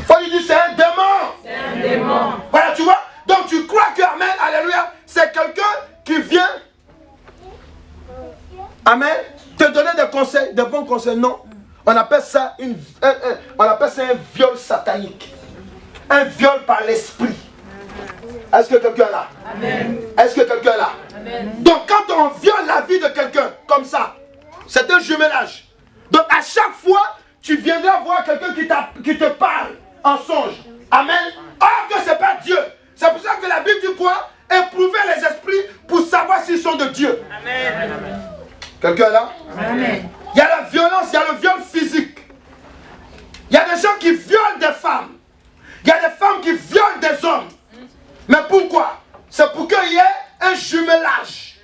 Faut lui dire, c'est un démon. C'est un démon. Voilà, tu vois. Donc tu crois que, amen, alléluia, c'est quelqu'un qui vient, amen, te donner des conseils, des bons conseils. Non. On appelle ça un viol satanique. un viol par l'esprit. Est-ce que quelqu'un est là? Amen. Est-ce que quelqu'un est là? Amen. Donc quand on viole la vie de quelqu'un comme ça, c'est un jumelage. Donc à chaque fois, tu viendras voir quelqu'un qui te parle en songe. Amen. Or que ce n'est pas Dieu. C'est pour ça que la Bible dit quoi? Éprouver les esprits pour savoir s'ils sont de Dieu. Amen. Quelqu'un est là? Amen. Il y a la violence, il y a le viol physique. Il y a des gens qui violent des femmes. Il y a des femmes qui violent des hommes. Mais pourquoi? C'est pour qu'il y ait un jumelage.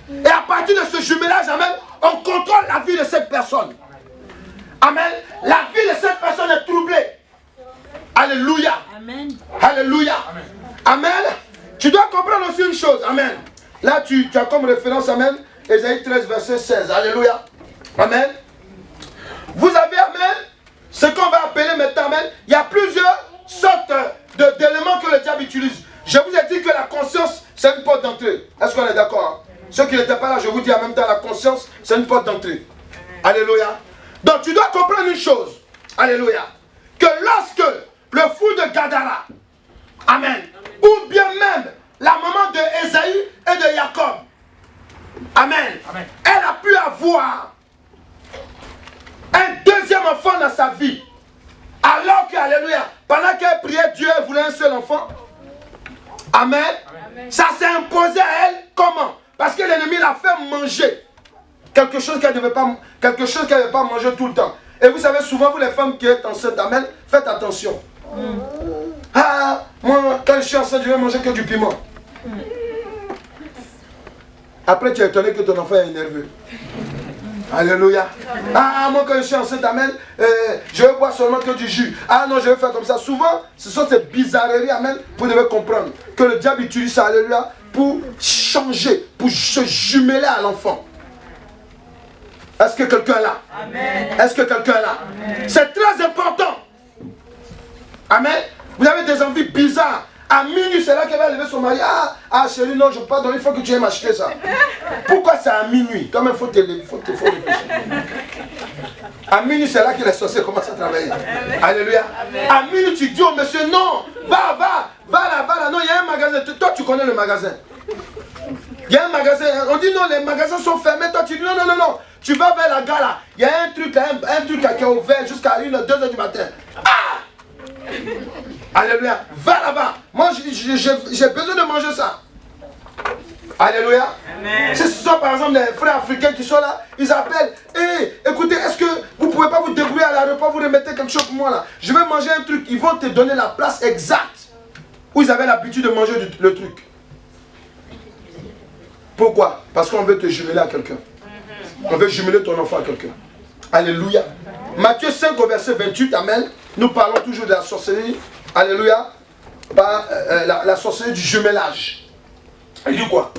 Et à partir de ce jumelage, amen, on contrôle la vie de cette personne. Amen. La vie de cette personne est troublée. Alléluia. Amen. Alléluia. Amen. Tu dois comprendre aussi une chose. Amen. Là, tu as comme référence, amen, Ésaïe 13, verset 16. Alléluia. Amen. Vous avez, amen, ce qu'on va appeler maintenant, amen. Il y a plusieurs sortes d'éléments que le diable utilise. Je vous ai dit que la conscience, c'est une porte d'entrée. Est-ce qu'on est d'accord? Ceux qui n'étaient pas là, je vous dis en même temps, la conscience, c'est une porte d'entrée. Alléluia. Donc tu dois comprendre une chose. Alléluia. Que lorsque le fou de Gadara, amen, ou bien même la maman de Ésaü et de Jacob, amen, elle a pu avoir un deuxième enfant dans sa vie. Alors que, alléluia, pendant qu'elle priait Dieu, elle voulait un seul enfant. Amen. Ça s'est imposé à elle comment? Parce que l'ennemi l'a fait manger quelque chose qu'elle n'avait pas manger tout le temps. Et vous savez, souvent, vous les femmes qui êtes enceintes, amen, faites attention. Ah, moi, quand je suis enceinte, je vais manger que du piment. Après, tu es étonné que ton enfant est nerveux. Alléluia. Ah, moi, quand je suis enceinte, amen, je vais boire seulement que du jus. Ah non, je vais faire comme ça. Souvent, ce sont ces bizarreries, amen, vous devez comprendre que le diable utilise ça, alléluia, pour changer, pour se jumeler à l'enfant. Est-ce que quelqu'un est là? Amen. Est-ce que quelqu'un est là? C'est très important. Amen. Vous avez des envies bizarres. À minuit, c'est là qu'elle va lever son mari. Ah chérie, non, je ne peux pas donner, il faut que tu aies m'acheter ça. Pourquoi c'est à minuit? Quand même, il faut réfléchir. À minuit, c'est là que les sorciers commencent à travailler. Alléluia. À minuit, tu dis au monsieur, non, va là. Non, il y a un magasin. Toi, tu connais le magasin. Il y a un magasin. On dit non, les magasins sont fermés. Toi, tu dis non. Tu vas vers la gare là. Il y a un truc qui est ouvert jusqu'à 1h, 2h du matin. Alléluia. Va là-bas. Moi, j'ai besoin de manger ça. Alléluia. Si ce sont par exemple des frères africains qui sont là, ils appellent. Écoutez, est-ce que vous ne pouvez pas vous débrouiller à l'aéroport, vous remettez quelque chose pour moi là? Je vais manger un truc. Ils vont te donner la place exacte où ils avaient l'habitude de manger le truc. Pourquoi? Parce qu'on veut te jumeler à quelqu'un. On veut jumeler ton enfant à quelqu'un. Alléluia. Matthieu 5 au verset 28, amen. Nous parlons toujours de la sorcellerie. Alléluia. La sorcellerie du jumelage. Il dit quoi?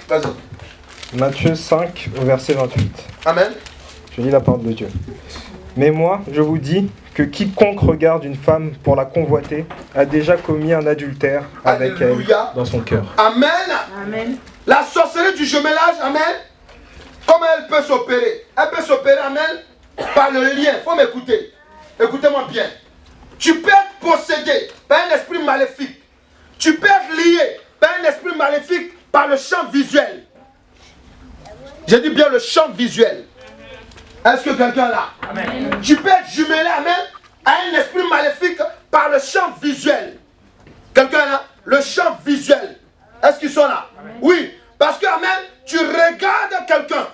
Vas-y. Matthieu 5 au verset 28. Amen. Je lis la parole de Dieu. Mais moi, je vous dis que quiconque regarde une femme pour la convoiter a déjà commis un adultère avec Alléluia. elle dans son cœur. Amen. Amen. La sorcellerie du jumelage, amen. Comment elle peut s'opérer? Elle peut s'opérer, amen, par le lien. Il faut m'écouter. Écoutez-moi bien. Tu peux être possédé par un esprit maléfique. Tu peux être lié par un esprit maléfique par le champ visuel. J'ai dit bien le champ visuel. Est-ce que quelqu'un est là? Amen. Tu peux être jumelé, amen, à un esprit maléfique par le champ visuel. Quelqu'un est là? Le champ visuel. Est-ce qu'ils sont là? Amen. Oui. Parce que, amen, tu regardes quelqu'un.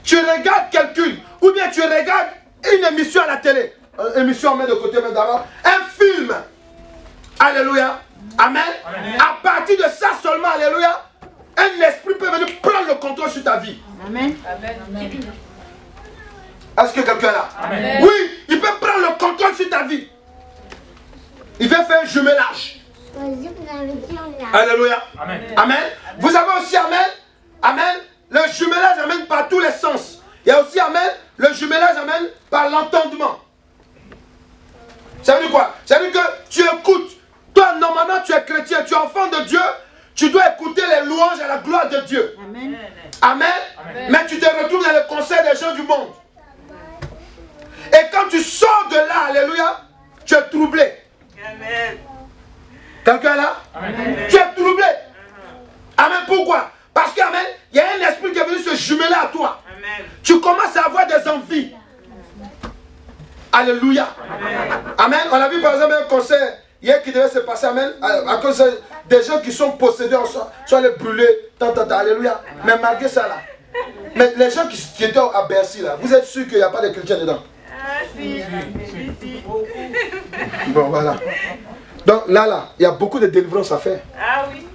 Tu regardes quelqu'un. Ou bien tu regardes une émission à la télé. Émission, on met de côté, mais d'abord. Un film. Alléluia. Amen. Amen. À partir de ça seulement, alléluia, un esprit peut venir prendre le contrôle sur ta vie. Amen. Est-ce que quelqu'un est là? Amen. Oui, il peut prendre le contrôle sur ta vie. Il veut faire un jumelage. Alléluia. Amen. Amen. Vous avez aussi, amen, amen, le jumelage amène par tous les sens. Il y a aussi, amen, le jumelage amène par l'entendement. Ça veut dire quoi? Ça veut dire que tu écoutes. Toi, normalement, tu es chrétien, tu es enfant de Dieu. Tu dois écouter les louanges et la gloire de Dieu. Amen. Amen. Amen. Mais tu te retrouves dans le conseil des gens du monde. Et quand tu sors de là, alléluia, tu es troublé. Amen. Quelqu'un là? Amen. Tu es troublé. Amen. Pourquoi? Parce que, amen, il y a un esprit qui est venu se jumeler à toi. Amen. Tu commences à avoir des envies. Alléluia. Amen. On a vu par exemple un concert hier qui devait se passer, amen, à cause des gens qui sont possédés, soit les brûlés, alléluia. Mais malgré ça là, mais les gens qui étaient à Bercy là, vous êtes sûr qu'il n'y a pas de chrétiens dedans? Ah si. Bon voilà. Donc là, il y a beaucoup de délivrance à faire. Ah oui.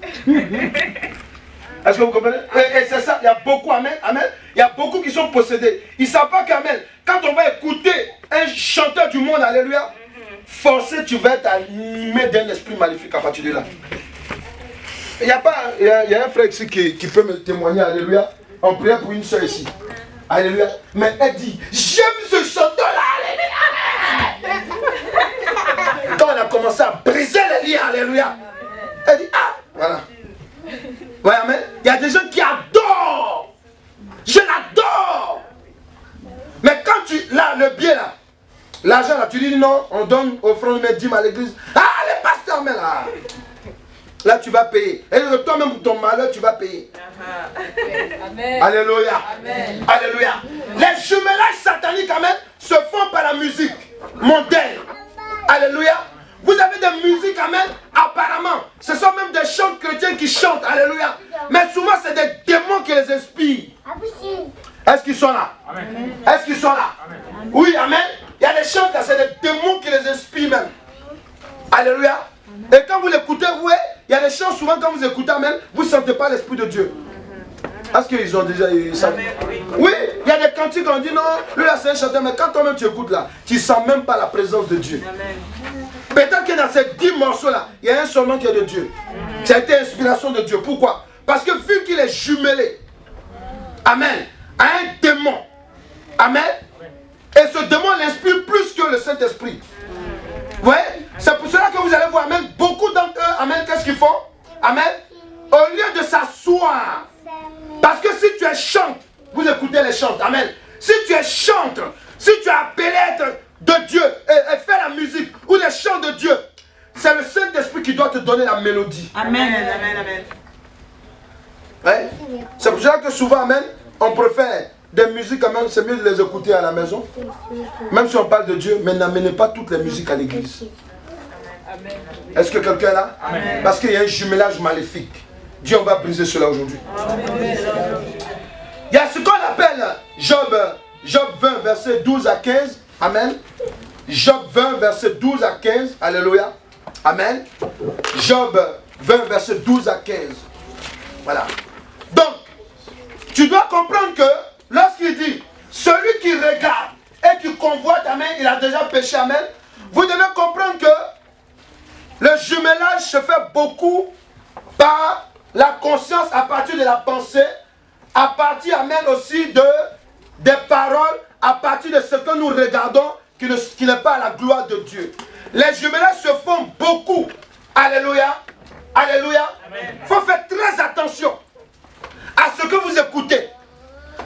Est-ce que vous comprenez? Et c'est ça, il y a beaucoup, amen, amen. Il y a beaucoup qui sont possédés. Ils ne savent pas qu'amen, quand on va écouter un chanteur du monde, alléluia, forcé, tu vas être animé d'un esprit maléfique à partir de là. Il y a un frère ici qui peut me témoigner, alléluia. On priait pour une soeur ici. Alléluia. Mais elle dit, j'aime ce chanteur-là, alléluia. Quand on a commencé à briser les liens, alléluia, elle dit, ah, voilà. Ouais, amen. Il y a des gens qui adorent. Je l'adore. Mais quand tu, là, le billet là, l'argent là, tu dis non, on donne offrande, mais dîmes à l'église. Ah, les pasteurs, mais là. Là, tu vas payer. Et toi-même, pour ton malheur, tu vas payer. Amen. Alléluia. Amen. Alléluia. Les jumelages sataniques, amen, se font par la musique mondaine. Alléluia. Vous avez des musiques, amen, apparemment. Ce sont même des chants chrétiens qui chantent. Alléluia. Mais souvent, c'est des démons qui les inspirent. Est-ce qu'ils sont là? Amen. Est-ce qu'ils sont là? Amen. Oui, amen. Il y a des chants, c'est des démons qui les inspirent même. Alléluia. Et quand vous l'écoutez, vous voyez, il y a des chants, souvent quand vous écoutez, amen, vous ne sentez pas l'Esprit de Dieu. Est-ce qu'ils ont déjà eu ça? Oui, il y a des cantiques, on dit non, lui là c'est un chanteur, mais quand toi-même tu écoutes là, tu ne sens même pas la présence de Dieu. Peut-être que dans ces 10 morceaux-là, il y a un seul nom qui est de Dieu. Ça a été inspiration de Dieu. Pourquoi? Parce que vu qu'il est jumelé, amen, à un démon, amen, et ce démon l'inspire plus que le Saint-Esprit. Vous voyez? C'est pour cela que vous allez voir, amen, beaucoup d'entre eux, amen, qu'est-ce qu'ils font? Amen, au lieu de s'asseoir, parce que si tu es chante, vous écoutez les chantes, amen, si tu es chante, si tu es appelé à être de Dieu et faire la musique ou les chants de Dieu, c'est le Saint-Esprit qui doit te donner la mélodie. Amen, amen, amen. Ouais? C'est pour ça que souvent, amen, on préfère des musiques, amen, c'est mieux de les écouter à la maison. Même si on parle de Dieu, mais n'amenez pas toutes les musiques à l'église. Est-ce que quelqu'un est là? Amen. Parce qu'il y a un jumelage maléfique. Dieu, on va briser cela aujourd'hui. Il y a ce qu'on appelle Job 20, verset 12 à 15. Amen. Job 20, verset 12 à 15. Alléluia. Amen. Job 20, verset 12 à 15. Voilà. Donc, tu dois comprendre que lorsqu'il dit, celui qui regarde et qui convoite, amen, il a déjà péché, amen. Vous devez comprendre que le jumelage se fait beaucoup par la conscience à partir de la pensée, à partir, amen, aussi des paroles, à partir de ce que nous regardons, qui n'est pas à la gloire de Dieu. Les jumelages se font beaucoup. Alléluia. Alléluia. Il faut faire très attention à ce que vous écoutez,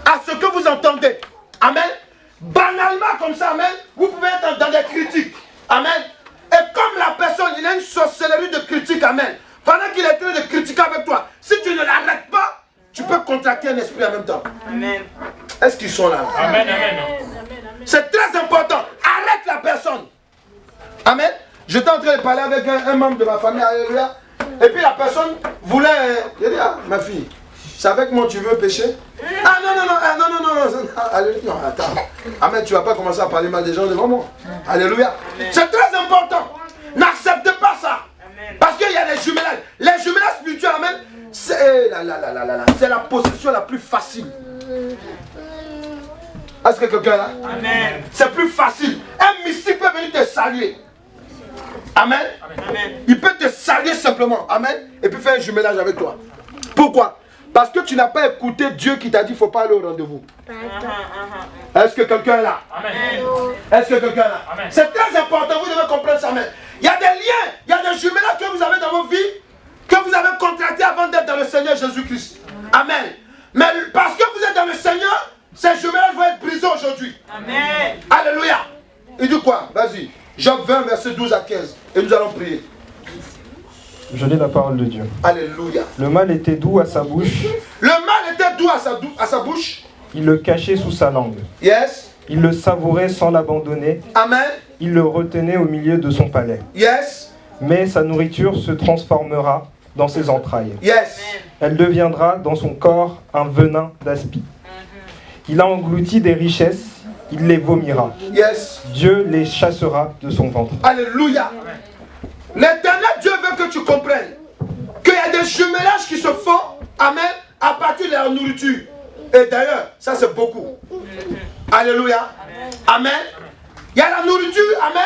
à ce que vous entendez. Amen. Banalement comme ça, amen, vous pouvez être dans des critiques. Amen. Et comme la personne, il a une sorcellerie de critique, amen. Pendant qu'il est en train de critiquer avec toi, si tu ne l'arrêtes pas, tu peux contracter un esprit en même temps. Amen. Est-ce qu'ils sont là? Amen, amen. C'est très important. Arrête la personne. Amen. J'étais en train de parler avec un membre de ma famille, alléluia. Et puis la personne voulait... Il dit, ah, ma fille, c'est avec moi tu veux pécher? Ah non, alléluia. Non, attends. Amen, tu ne vas pas commencer à parler mal des gens devant moi. Alléluia. C'est très important. N'acceptez pas ça. Parce qu'il y a des jumelages. Les jumelages spirituels, amen, c'est la possession la plus facile. Est-ce que quelqu'un est là? Amen. C'est plus facile. Un mystique peut venir te saluer. Amen. Amen. Il peut te saluer simplement. Amen. Et puis faire un jumelage avec toi. Pourquoi? Parce que tu n'as pas écouté Dieu qui t'a dit qu'il ne faut pas aller au rendez-vous. Est-ce que quelqu'un est là? Amen. Est-ce que quelqu'un est là? Amen. C'est très important, vous devez comprendre ça. Amen. Il y a des liens, il y a des jumelages que vous avez dans vos vies, que vous avez contractés avant d'être dans le Seigneur Jésus-Christ. Amen. Mais parce que vous êtes dans le Seigneur, ces jumelages vont être brisés aujourd'hui. Amen. Alléluia. Il dit quoi? Vas-y. Job 20, verset 12 à 15. Et nous allons prier. Je lis la parole de Dieu. Alléluia. Le mal était doux à sa bouche. Le mal était doux à sa bouche. Il le cachait sous sa langue. Yes. Il le savourait sans l'abandonner. Amen. Il le retenait au milieu de son palais. Yes. Mais sa nourriture se transformera dans ses entrailles. Yes. Elle deviendra dans son corps un venin d'aspi. Il a englouti des richesses, il les vomira. Yes. Dieu les chassera de son ventre. Alléluia. L'éternel Dieu veut que tu comprennes qu'il y a des jumelages qui se font, amen, à partir de la nourriture. Et d'ailleurs, ça c'est beaucoup. Alléluia. Amen. Il y a la nourriture, amen,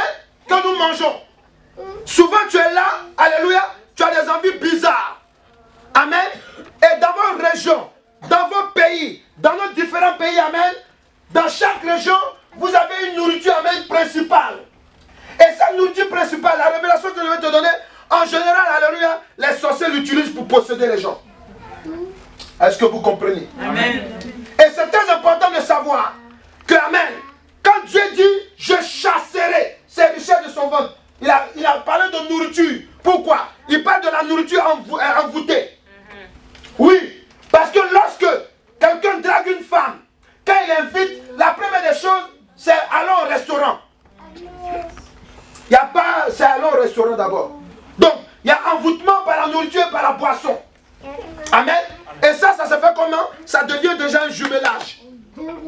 que nous mangeons. Souvent tu es là, alléluia, tu as des envies bizarres. Amen. Et dans vos régions, dans vos pays, dans nos différents pays, amen, dans chaque région, vous avez une nourriture, amen, principale. Et cette nourriture principale, la révélation que je vais te donner, en général, alléluia, les sorciers l'utilisent pour posséder les gens. Est-ce que vous comprenez? Amen. Et c'est très important de savoir que, amen, quand Dieu dit, je chasserai ces richesses de son ventre, il a parlé de nourriture. Pourquoi? Il parle de la nourriture envoûtée. Oui, parce que lorsque quelqu'un drague une femme, quand il invite, la première des choses, c'est allons au restaurant. Il n'y a pas, c'est allons au restaurant d'abord. Donc, il y a envoûtement par la nourriture et par la boisson. Amen. Et ça se fait comment? Ça devient déjà un jumelage.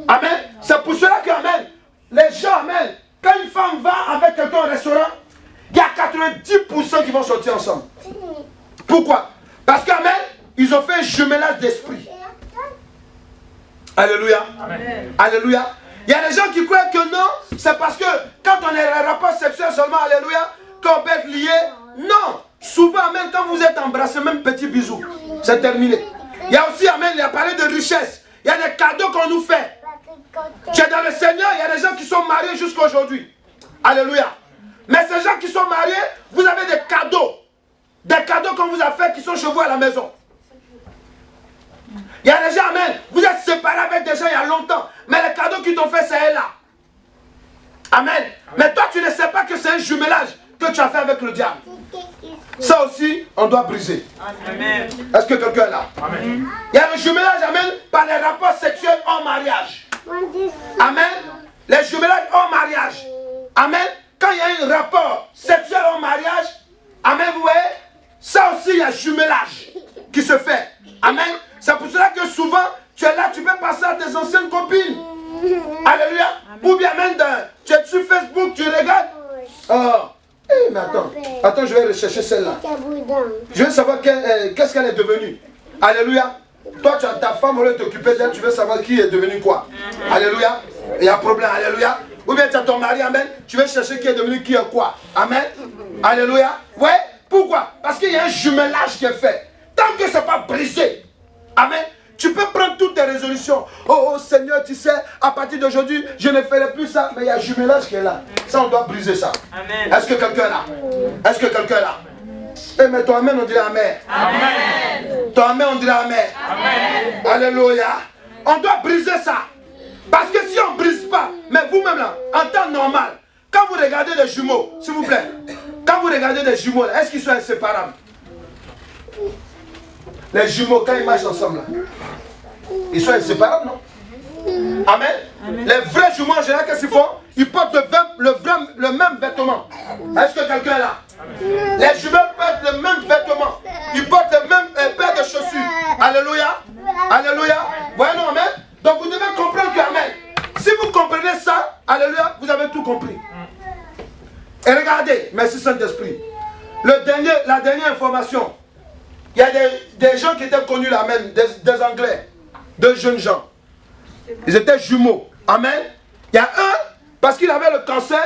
Amen. C'est pour cela que, amen, les gens, amen, quand une femme va avec quelqu'un au restaurant, il y a 90% qui vont sortir ensemble. Pourquoi? Parce qu'amen, ils ont fait un jumelage d'esprit. Alléluia. Amen. Alléluia. Il y a des gens qui croient que non, c'est parce que quand on est en rapport sexuel seulement, alléluia, qu'on peut être lié. Non. Souvent, même quand vous êtes embrassés, même petit bisou, c'est terminé. Il y a aussi, amen, il a parlé de richesse. Il y a des cadeaux qu'on nous fait. Tu es dans le Seigneur, il y a des gens qui sont mariés jusqu'à aujourd'hui. Alléluia. Mais ces gens qui sont mariés, vous avez des cadeaux. Des cadeaux qu'on vous a fait qui sont chez vous à la maison. Il y a des gens, amen, vous êtes séparés avec des gens il y a longtemps. Mais les cadeaux qu'ils t'ont fait, c'est là. Amen. Mais toi, tu ne sais pas que c'est un jumelage que tu as fait avec le diable. Ça aussi, on doit briser. Amen. Est-ce que quelqu'un est là? Amen. Il y a le jumelage, amen, par les rapports sexuels hors mariage. Amen. Les jumelages hors mariage. Amen. Quand il y a un rapport sexuel hors mariage, amen, vous voyez, ça aussi, il y a jumelage qui se fait. Amen. C'est pour cela que souvent, tu es là, tu peux passer à tes anciennes copines. Alléluia. Ou bien même, tu es sur Facebook, tu regardes. Oh. Mais attends, je vais rechercher celle-là. Je veux savoir qu'est-ce qu'elle est devenue. Alléluia. Toi, tu as ta femme, on va t'occuper d'elle, tu veux savoir qui est devenu quoi. Alléluia. Il y a un problème, alléluia. Ou bien tu as ton mari, amen, tu veux chercher qui est devenu qui est quoi. Amen. Alléluia. Ouais. Pourquoi? Parce qu'il y a un jumelage qui est fait. Tant que ce n'est pas brisé, amen, tu peux prendre toutes tes résolutions. Oh Seigneur, tu sais, à partir d'aujourd'hui, je ne ferai plus ça. Mais il y a un jumelage qui est là. Ça, on doit briser ça. Amen. Est-ce que quelqu'un est là? Est-ce que quelqu'un est là? Eh, mais ton amen, on dirait amen. Amen. Ton amen, on dirait amen. Amen. Alléluia. On doit briser ça. Parce que si on ne brise pas, mais vous-même là, en temps normal, quand vous regardez des jumeaux, s'il vous plaît, quand vous regardez des jumeaux, est-ce qu'ils sont inséparables? Les jumeaux, quand ils marchent ensemble, là, ils sont inséparables, non? Amen. Amen. Les vrais jumeaux, en général, qu'est-ce qu'ils font? Ils portent le même vêtement. Est-ce que quelqu'un est là? Amen. Les jumeaux portent le même vêtement. Ils portent le même paire de chaussures. Alléluia. Alléluia. Voyez-nous, amen. Donc vous devez comprendre que, amen, si vous comprenez ça, alléluia, vous avez tout compris. Et regardez, merci Saint-Esprit. La dernière information. Il y a des gens qui étaient connus là même, des Anglais, deux jeunes gens. Ils étaient jumeaux. Amen. Il y a un, parce qu'il avait le cancer,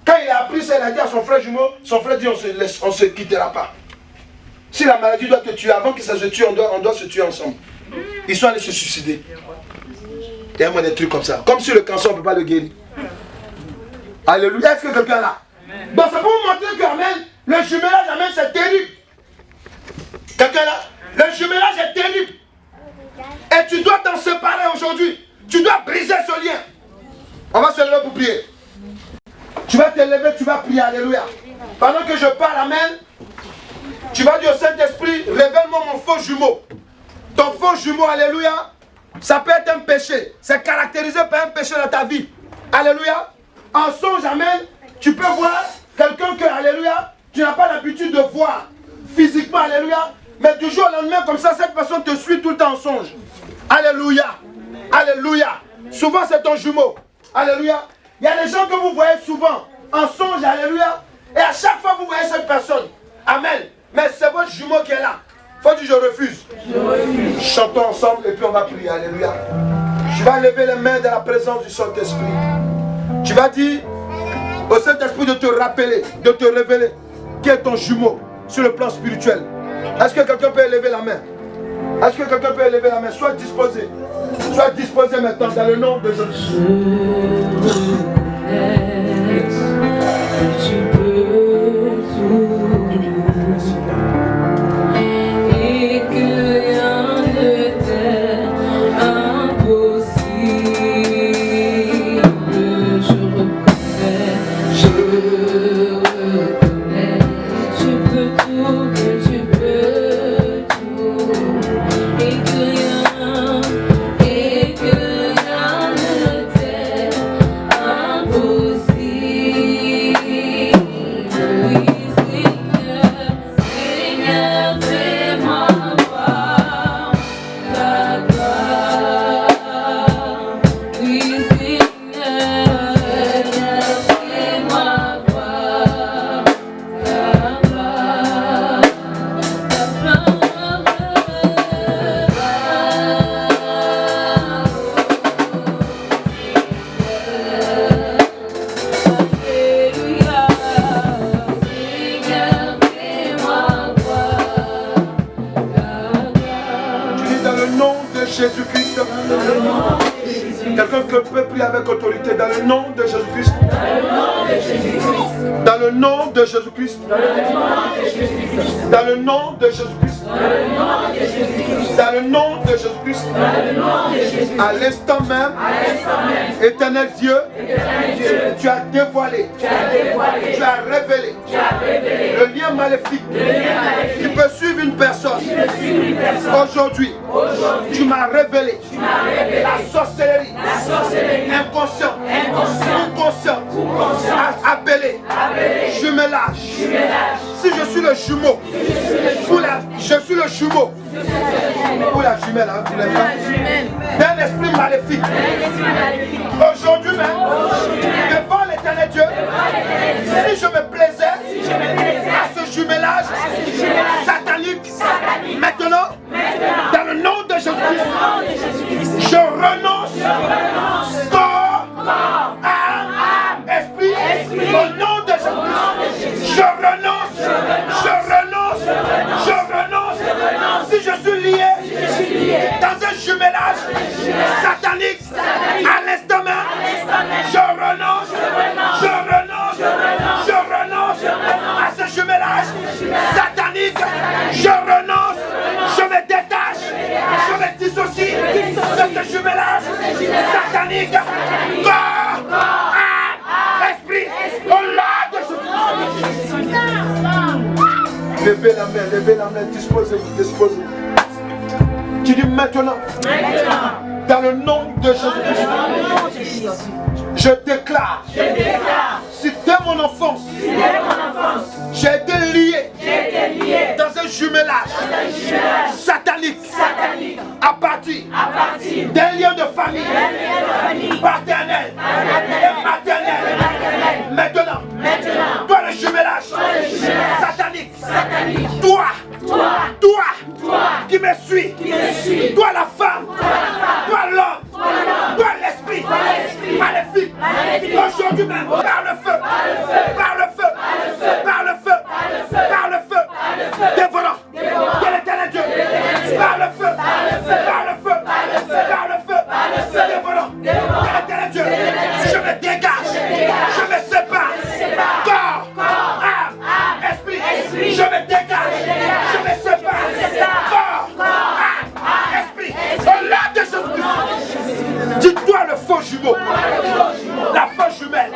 quand il a appris ça, il a dit à son frère jumeau, son frère dit on ne se quittera pas. Si la maladie doit te tuer, avant que ça se tue, on doit se tuer ensemble. Ils sont allés se suicider. Il y a des trucs comme ça. Comme si le cancer, on ne peut pas le guérir. Alléluia. Est-ce que quelqu'un est là? Donc c'est pour vous montrer que, amen, le jumelage, amen, c'est terrible. Quelqu'un là? Le jumelage est terrible. Et tu dois t'en séparer aujourd'hui. Tu dois briser ce lien. On va se lever pour prier. Tu vas te lever, tu vas prier, alléluia. Pendant que je parle, amen, tu vas dire au Saint-Esprit, révèle-moi mon faux jumeau. Ton faux jumeau, alléluia, ça peut être un péché. C'est caractérisé par un péché dans ta vie. Alléluia. En songe, amen, tu peux voir quelqu'un que, alléluia, tu n'as pas l'habitude de voir physiquement, alléluia. Mais du jour au lendemain, comme ça, cette personne te suit tout le temps en songe. Alléluia. Alléluia. Souvent, c'est ton jumeau. Alléluia. Il y a des gens que vous voyez souvent en songe, alléluia. Et à chaque fois, vous voyez cette personne. Amen. Mais c'est votre jumeau qui est là. Faut dire je refuse. Je refuse. Chantons ensemble et puis on va prier. Alléluia. Tu vas lever les mains dans la présence du Saint-Esprit. Tu vas dire au Saint-Esprit de te rappeler, de te révéler qui est ton jumeau sur le plan spirituel. Est-ce que quelqu'un peut élever la main? Est-ce que quelqu'un peut élever la main? Sois disposé. Sois disposé maintenant dans le nom de Jésus. Tu peux tout et que rien ne t'est impossible. Je reconnais, tu peux tout, que tu peux tout et que rien ne t'est impossible. Jésus-Christ. Quelqu'un que peut prier avec autorité dans le nom de Jésus-Christ. Dans le nom de Jésus-Christ. Dans le nom de Jésus-Christ. Dans le nom de Jésus-Christ. À l'instant même, éternel Dieu, tu as dévoilé, tu as révélé le lien maléfique qui peut suivre une personne. Aujourd'hui, tu m'as révélé la sorcellerie inconsciente ou consciente appelée jumelage. Si je suis le jumeau, je suis le jumeau ou la jumelle, hein, d'un esprit maléfique. Aujourd'hui même, devant l'éternel Dieu, si je me plaisais à ce jumelage satanique, maintenant, dans le nom de Jésus-Christ, je renonce corps, âme, esprit, au nom de Jésus-Christ. Je renonce. Si je suis lié dans un jumelage satanique, à l'instant même, je renonce à ce jumelage satanique. Je renonce, je me détache, je me dissocie de ce jumelage satanique. Corps, âme, esprit, au nom de Jésus. Levez la main, disposez. Tu dis maintenant, dans le nom de Jésus-Christ, je déclare, si dès mon enfance, j'ai été lié dans un jumelage satanique à partir d'un lien de famille paternel et maternel. Maintenant, toi le jumelage satanique, toi qui me suis, toi la femme, toi l'homme, toi l'esprit maléfique, aujourd'hui même, par le feu, dévorant de l'éternel Dieu, par le feu, dévorant de l'éternel Dieu, je me dégage, je me sépare, corps, âme, esprit, je me dégage, je me sépare, corps, âme, esprit, au nom de Jésus-Christ. Dis-toi le faux jumeau, la fausse jumelle.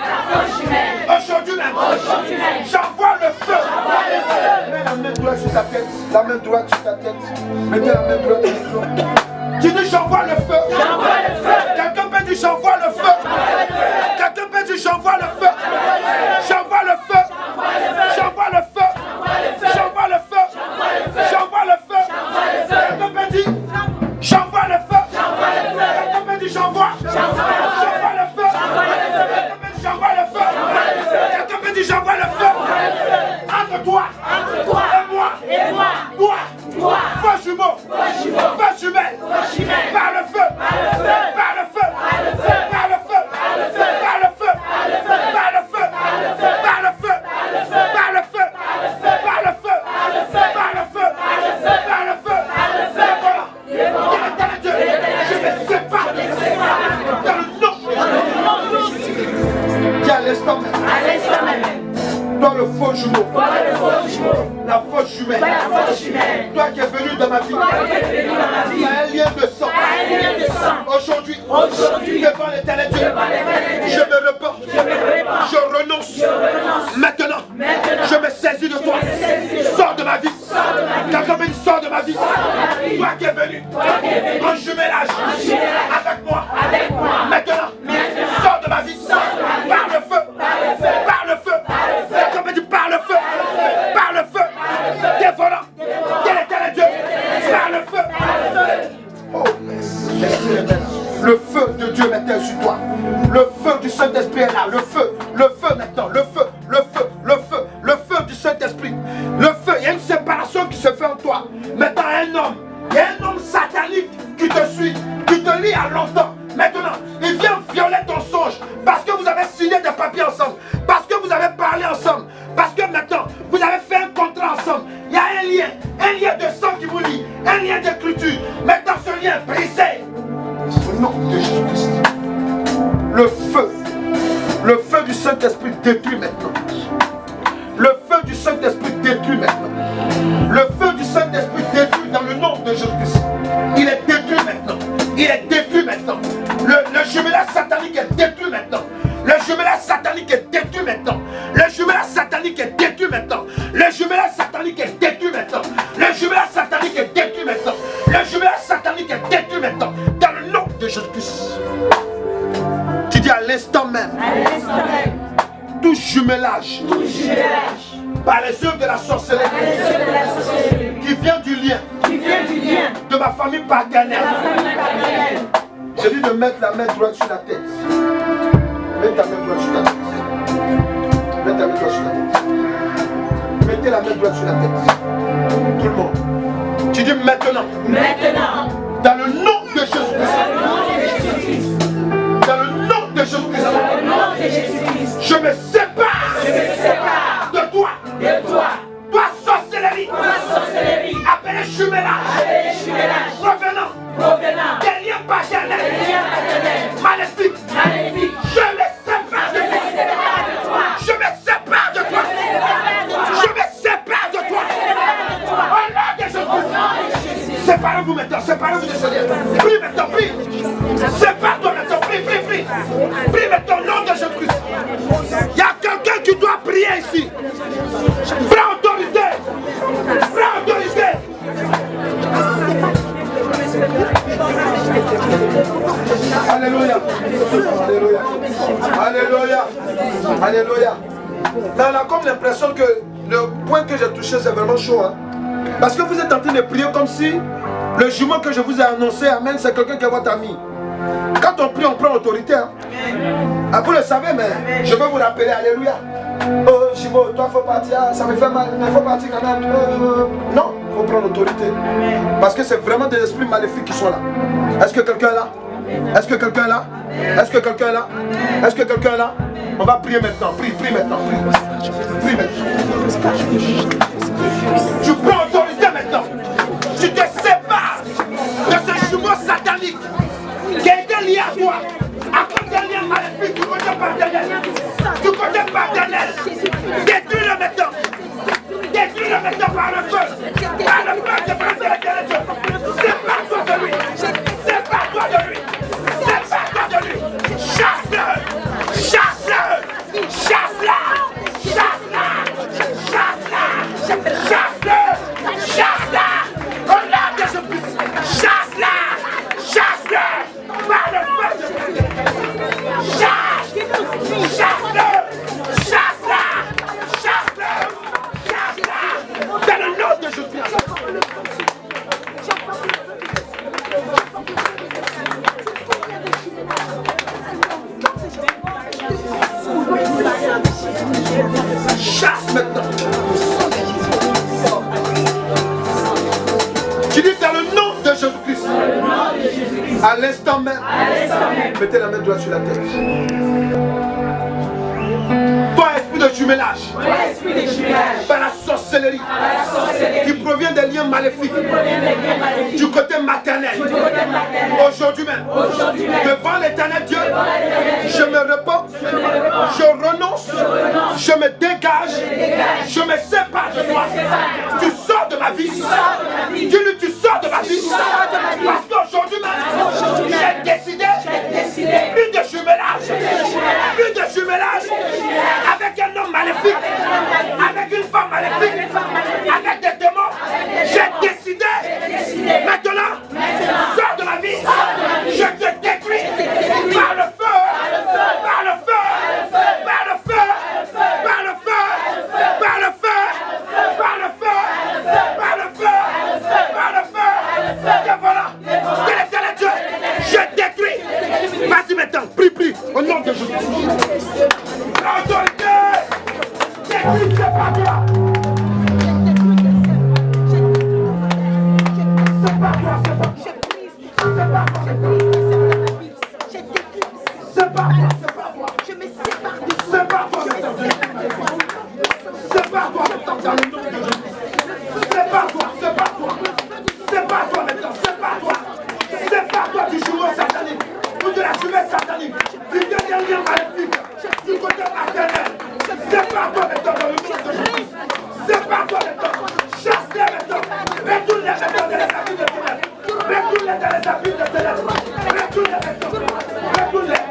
l'instant même. À l'instant même. Toi le faux jumeau. Toi le faux jumeau. La fausse jumelle. Toi la fausse jumelle. Toi qui es venu dans ma vie. Toi qui es venu dans ma vie. Tu as un lien de sang. Un lien de sang. Aujourd'hui. Aujourd'hui. Devant l'éternel Dieu. Devant l'éternel Dieu. Je me reporte. Je me reporte. Je renonce. Je renonce. Maintenant. Maintenant. Je me saisis de toi. Je me saisis de toi. Sors de ma vie. Sors de ma vie. Quelqu'un me dit sors de ma vie. Sors de ma vie. Toi qui es venu. Toi qui es venu. En jumelage. En jumelage. Avec moi. Avec moi. Maintenant. Maintenant. Sors de ma vie. Sors de ma vie. Par le feu. Par le feu. Par le feu. Par le feu. Quelqu'un me dit par le feu. Par le feu. Dévorant. De l'éternel Dieu. Par le feu. Oh, merci. Le feu de Dieu maintenant sur toi. Le feu du Saint-Esprit est là. Le feu maintenant. Le feu, le feu, le feu, le feu du Saint-Esprit. Le feu, il y a une séparation qui se fait en toi. Maintenant, il y a un homme satanique qui te suit, qui te lie à longtemps. Maintenant, il vient violer ton songe parce que vous avez signé des papiers ensemble, parce que vous avez parlé ensemble, parce que maintenant, vous avez fait un contrat ensemble. Il y a un lien de sang qui vous lie, un lien d'écriture. Maintenant, ce lien est brisé. Au nom de Jésus-Christ, le feu du Saint-Esprit détruit maintenant. Le feu du Saint-Esprit détruit maintenant. Le feu du Saint-Esprit détruit dans le nom de Jésus-Christ. Il est détruit maintenant. Il est détruit maintenant. Le jumelage satanique est détruit maintenant. Le jumelage satanique est détruit maintenant. Le jumelage satanique est détruit maintenant. Le jumelage satanique est détruit maintenant. Le jumelage satanique est détruit maintenant. Le jumelage satanique est détruit maintenant. Dans le nom de Jésus-Christ. Tu dis à l'instant même. À l'instant même. Tout jumelage. Tout jumelage. Par les œuvres de la sorcellerie. Par les œuvres de la sorcellerie. Qui vient du lien. Qui vient du lien. De ma famille paternelle. De la famille paternelle. J'ai dit de mettre la main droite sur la tête. Mets ta main droite sur la tête. Mets ta main droite sur la tête. Mettez la main droite sur la tête. Tout le monde. Tu dis maintenant. Maintenant. Dans le nom de Jésus-Christ. Dans le nom de Jésus-Christ. Dans le nom de Jésus-Christ. Je me sépare. Je me sépare. De toi. De toi. Toi sorcellerie. Toi sorcellerie. Appelé jumelage. Appelé jumelage. Provenant. Provenant. Des liens paternels. Des liens paternels. Maléfiques. Maléfiques. Je me sépare de toi. Je me sépare de toi. Je me sépare de toi. Au nom de Jésus. Séparez-vous maintenant. Séparez-vous de Seigneur. Prie maintenant. Prie. Sépare-toi maintenant. Prie, prie, prie. Prie maintenant au nom de Jésus-Christ. Il y a quelqu'un qui doit prier ici. Prends autorité. Prends autorité. Alléluia. Alléluia. Alléluia. Alléluia. Mais on a comme l'impression que le point que j'ai touché, c'est vraiment chaud. Hein? Parce que vous êtes en train de prier comme si le jumeau que je vous ai annoncé, amen, c'est quelqu'un qui est votre ami. Quand on prie, on prend autorité. Hein? Ah, vous le savez, mais je vais vous rappeler. Alléluia. Oh, jumeau, toi, il faut partir. Ça me fait mal. Il faut partir quand même. Non, il faut prendre autorité. Parce que c'est vraiment des esprits maléfiques qui sont là. Est-ce que quelqu'un est là? Est-ce que quelqu'un est là? Est-ce que quelqu'un est là? Est-ce que quelqu'un est là? On va prier maintenant. Prie, prie maintenant. Prie, prie maintenant. Tu prends autorité maintenant. Tu te sépares de ce jumeau satanique qui a été lié à toi. À cause d'un lien maléfique du côté paternel. Du côté paternel. Détruis-le maintenant. Détruis-le maintenant par le feu. Par le feu de l'éternel Dieu. Sépare-toi de lui. Sépare-toi de lui. Sépare-toi de lui. Chasse-le. Chasse-le. Chasse-la. Chasse-la. Chasse-la. Chasse-le. Chasse-la. Au nom de Jésus-Christ. Chasse-la. Chasse-le. Par le feu de l'éternel. Chasse-le. Chasse-le. Chasse-la. Chasse-le. Dans le nom de Jésus-Christ. Chasse maintenant. Tu dis dans le nom de Jésus-Christ. À l'instant même. Mettez la main droite sur la tête. Toi, esprit de jumelage. Par la sorcellerie. Qui provient des liens maléfiques. Du côté maternel. Aujourd'hui même. Devant l'éternel Dieu. Je me reporte. Je renonce. renonce, je me dégage, je me sépare de toi. Tu sors de ma vie. Dis-lui, tu sors de ma vie. Parce qu'aujourd'hui même, j'ai décidé, plus de jumelage, avec un homme maléfique, avec une femme maléfique, avec des démons. J'ai décidé, maintenant, sors de ma vie, je te détruis par le feu, par le feu, par le feu, par le feu, par le feu, par le feu, par le feu, par le feu, et voilà, de l'éternel Dieu, je détruis. Vas-y maintenant, prie, au nom de Jésus. L'autorité, détruis, c'est pas toi. C'est pas toi, c'est pas toi. C'est pas toi, c'est pas toi. C'est pas toi. Je me sépare de toi. C'est pas toi, c'est pas toi maintenant, dans le nom de Jésus. C'est pas toi, c'est pas toi. C'est pas toi maintenant, c'est pas toi. C'est pas toi du jumeau satanique, ou de la jumelle satanique, du dernier lien maléfique, du côté maternel. C'est pas toi maintenant, dans le nom de Jésus. C'est pas toi maintenant. Chasse-les maintenant. Retourne-les maintenant dans les habits de ténèbres. Retourne-les dans les habits de ténèbres. Retourne-les maintenant. Retourne-les.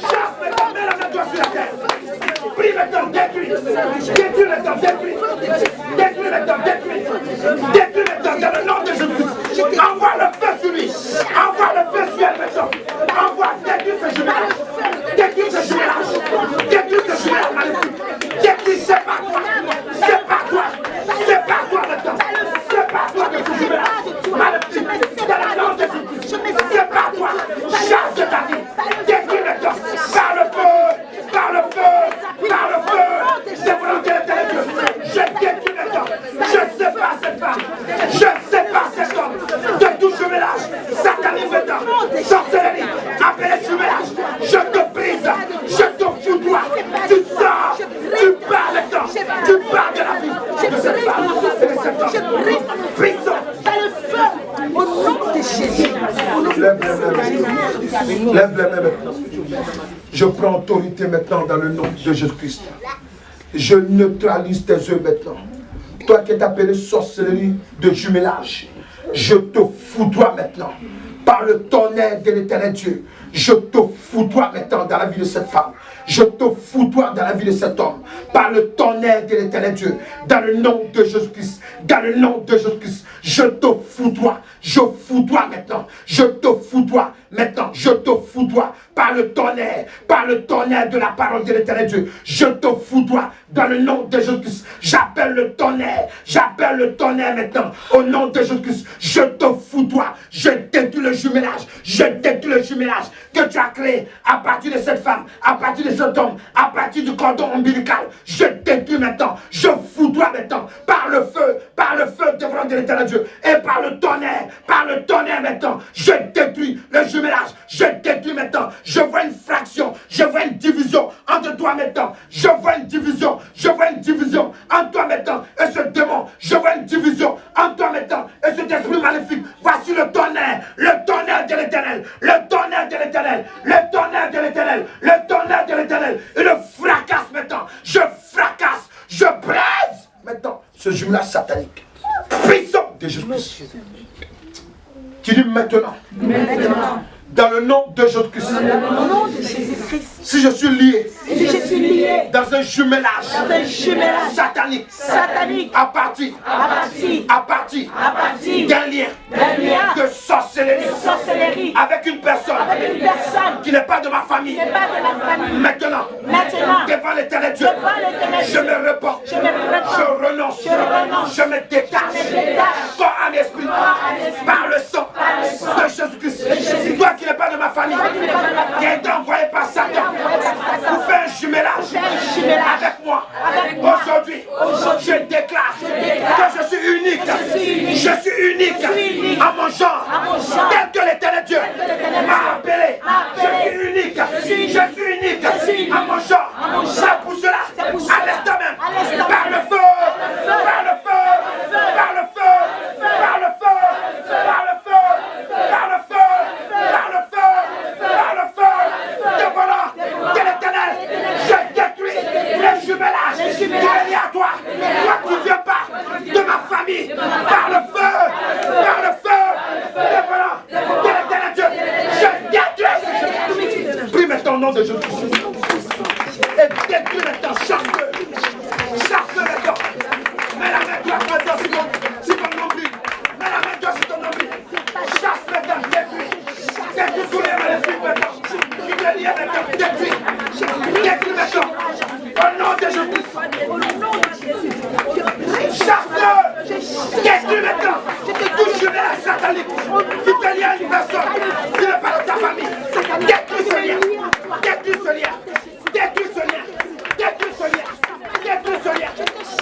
Chasse maintenant, mets la main droite sur la terre. Prie maintenant, détruis. Détruis maintenant, détruis. Détruis maintenant, détruis. Détruis maintenant, dans le nom de Jésus. Envoie le feu sur lui. Envoie le feu sur elle maintenant. Envoie, détruis ce jumelage. Détruis ce jumelage. Détruis ce jumelage maléfique. Détruis, c'est pas toi. C'est pas toi. C'est pas toi maintenant. C'est pas toi de ce jumelage maléfique. Dans le nom de Jésus. C'est pas toi. Chasse de ta vie. Détruis maintenant. Par le feu. Par le feu. Par le feu. C'est volonté de l'éternel Dieu. Je détruis maintenant. Je sépare cette femme. Je sépare cet homme de tout jumelage satanique maintenant. Sorcellerie. Appelez jumelage. Je te brise. Je te foutoie. Tu sors. Tu pars maintenant. Tu pars de la vie de cette femme et de cet homme. Prison. Dans le feu, au nom de Jésus. Lève les mains maintenant. Je prends autorité maintenant dans le nom de Jésus-Christ. Je neutralise tes œufs maintenant. Toi qui es appelé sorcellerie de jumelage, je te foutoie maintenant. Par le tonnerre de l'éternel Dieu, je te foutoie maintenant dans la vie de cette femme. Je te foutoie dans la vie de cet homme. Par le tonnerre de l'éternel Dieu, dans le nom de Jésus-Christ. Dans le nom de Jésus-Christ, je te foutoie. Je foutoie maintenant. Je te foutoie maintenant. Je te foutoie par le tonnerre de la parole de l'éternel Dieu. Je te foutoie dans le nom de Jésus-Christ. J'appelle le tonnerre maintenant. Au nom de Jésus-Christ, je te foutoie. Je détruis le jumelage. Je détruis le jumelage que tu as créé à partir de cette femme, à partir de cet homme, à partir du cordon ombilical. Je détruis maintenant. Je foutoie maintenant par le feu devant de l'éternel Dieu et par le tonnerre maintenant. Je détruis le jumelage. Je détruis maintenant. Je vois une fraction. Je vois une division entre toi maintenant. Je vois une division entre toi maintenant et ce démon. Je vois une division entre toi maintenant et cet esprit maléfique. Voici le tonnerre de l'éternel, le tonnerre de l'éternel, le tonnerre de l'éternel, le tonnerre de l'éternel. Et le fracasse maintenant. Je fracasse, je brise maintenant ce jumelage satanique. Puissant de Jésus-Christ. Tu dis maintenant. Dans le nom de Jésus-Christ. Si je suis lié, dans un jumelage, satanique, à partir d'un lien de sorcellerie avec une personne qui n'est pas de ma famille, maintenant, devant l'éternel Dieu, je me répands, je renonce, je me détache, corps en esprit, par le sang de Jésus-Christ. Toi qui n'es pas de ma famille, qui a été envoyé par Satan pour faire un jumelage avec moi. Aujourd'hui, je déclare que je suis unique. Je suis unique à mon genre, tel que l'éternel Dieu m'a appelé. Je suis unique. Je suis unique à mon genre. C'est pour cela, à l'instant même, par le feu, par le feu, par le feu, par le feu, par le feu, par le feu. nom de Jésus-Christ. Et détruis maintenant, chasse-le. Chasse-le maintenant. Mets la main droite maintenant sur ton nombril. Mets la main droite sur ton nombril. Chasse maintenant, détruis. Détruis tous les maléfiques maintenant. Tu te lies maintenant, détruis. Détruis maintenant. Au nom de Jésus-Christ. Chasse-le. Détruis maintenant. Tout jumelage satanique. Tu te lies à une personne. Tu n'es pas de ta famille. Détruis ce lien. Détruis ce lien. Détruis ce lien. Détruis ce lien. Détruis ce lien.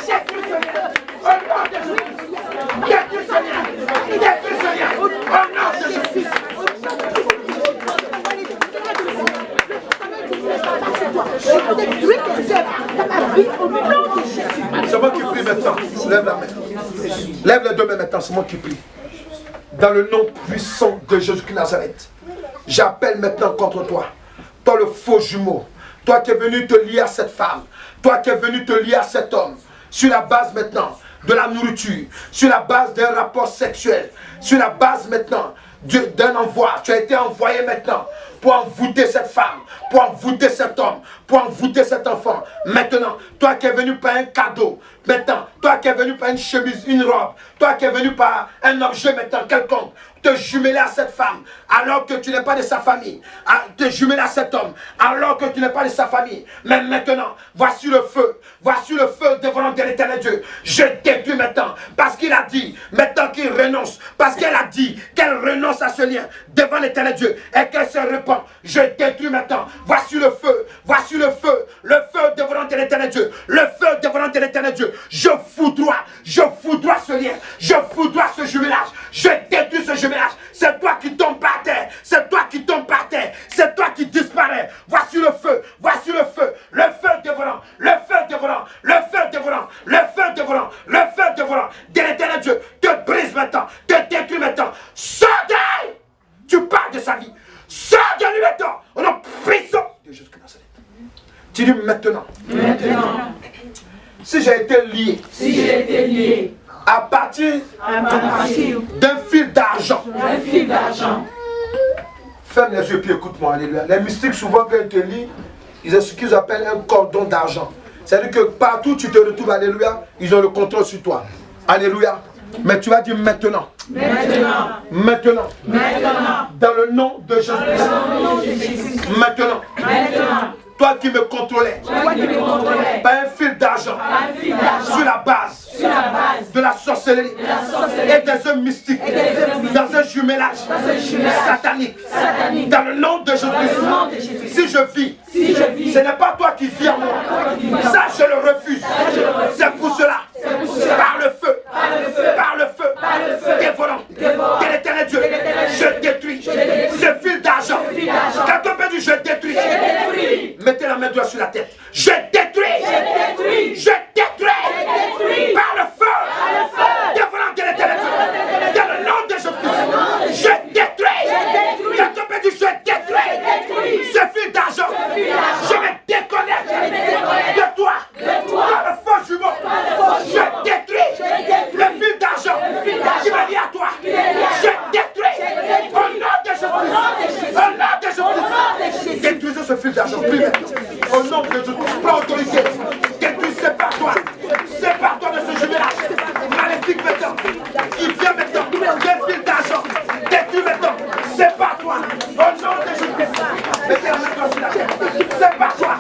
Détruis ce lien. Au nom de Jésus. Détruis ce lien. Détruis ce lien. Au nom de Jésus. C'est moi qui prie maintenant. Lève la main. Lève les deux mains maintenant. C'est moi qui prie. Dans le nom puissant de Jésus-Christ Nazareth, j'appelle maintenant contre toi. Toi le faux jumeau. Toi qui es venu te lier à cette femme. Toi qui es venu te lier à cet homme. Sur la base maintenant de la nourriture. Sur la base d'un rapport sexuel. Sur la base maintenant d'un envoi. Tu as été envoyé maintenant pour envoûter cette femme, pour envoûter cet homme, pour envoûter cet enfant. Maintenant, toi qui es venu par un cadeau, maintenant, toi qui es venu par une chemise, une robe, toi qui es venu par un objet maintenant quelconque, te jumeler à cette femme alors que tu n'es pas de sa famille, te jumeler à cet homme alors que tu n'es pas de sa famille. Mais maintenant, voici le feu dévorant de l'Éternel Dieu. Je détruis maintenant parce qu'il a dit maintenant qu'il renonce, parce qu'elle a dit qu'elle renonce à ce lien devant l'Éternel Dieu et qu'elle se répand. Je détruis maintenant. Voici le feu dévorant de l'Éternel Dieu, le feu dévorant de l'Éternel Dieu. Je foudroie ce lien, je foudroie ce jumelage, je détruis ce jumelage. C'est toi qui tombes par terre, c'est toi qui tombes par terre, c'est toi qui disparais. Voici le feu dévorant, le feu dévorant, le feu dévorant, le feu dévorant, le feu dévorant de l'Éternel Dieu te brise maintenant, te détruit maintenant. Sors d'elle. Tu parles de sa vie. Sors de lui maintenant. On en prison de Jésus Nazareth. Tu dis maintenant. Si j'ai été lié, à partir d'un fil d'argent. Ferme les yeux puis écoute-moi, alléluia. Les mystiques souvent quand ils te lient, ils ont ce qu'ils appellent un cordon d'argent. C'est-à-dire que partout où tu te retrouves, alléluia, ils ont le contrôle sur toi. Alléluia. Mais tu vas dire maintenant. Maintenant. Dans le nom de Jésus. Maintenant. Toi qui me contrôlais par un fil d'argent sur la base de la sorcellerie et des œuvres mystiques dans un jumelage satanique dans le nom de Jésus. Si je vis, ce n'est pas toi qui vis en moi. Ça je le refuse. C'est pour cela, par le feu dévorant de l'Éternel Dieu, je détruis ce fil d'argent. Quelqu'un peut dire je détruis. Mettez la main droite sur la tête. Je détruis. Par le feu. Dévorant de l'Éternel Dieu. Dans le nom de Jésus. Je détruis. Quelqu'un peut dire je détruis. Ce fil d'argent. Je me déconnecte de toi. Par le faux jumeau. Je détruis. Le fil d'argent qui m'a lié à toi. Je détruis. Au nom de Jésus. Au nom de Jésus. Détruisez ce fil d'argent. Plus maintenant. Au nom de Jésus. Prends autorité. Détruis, sépare-toi. Sépare-toi de ce jumelage. Maléfique maintenant. Il vient maintenant. Des fils d'argent. Détruis maintenant. Sépare-toi. Au nom de Jésus. Mettez la main sur la tête. Sépare-toi.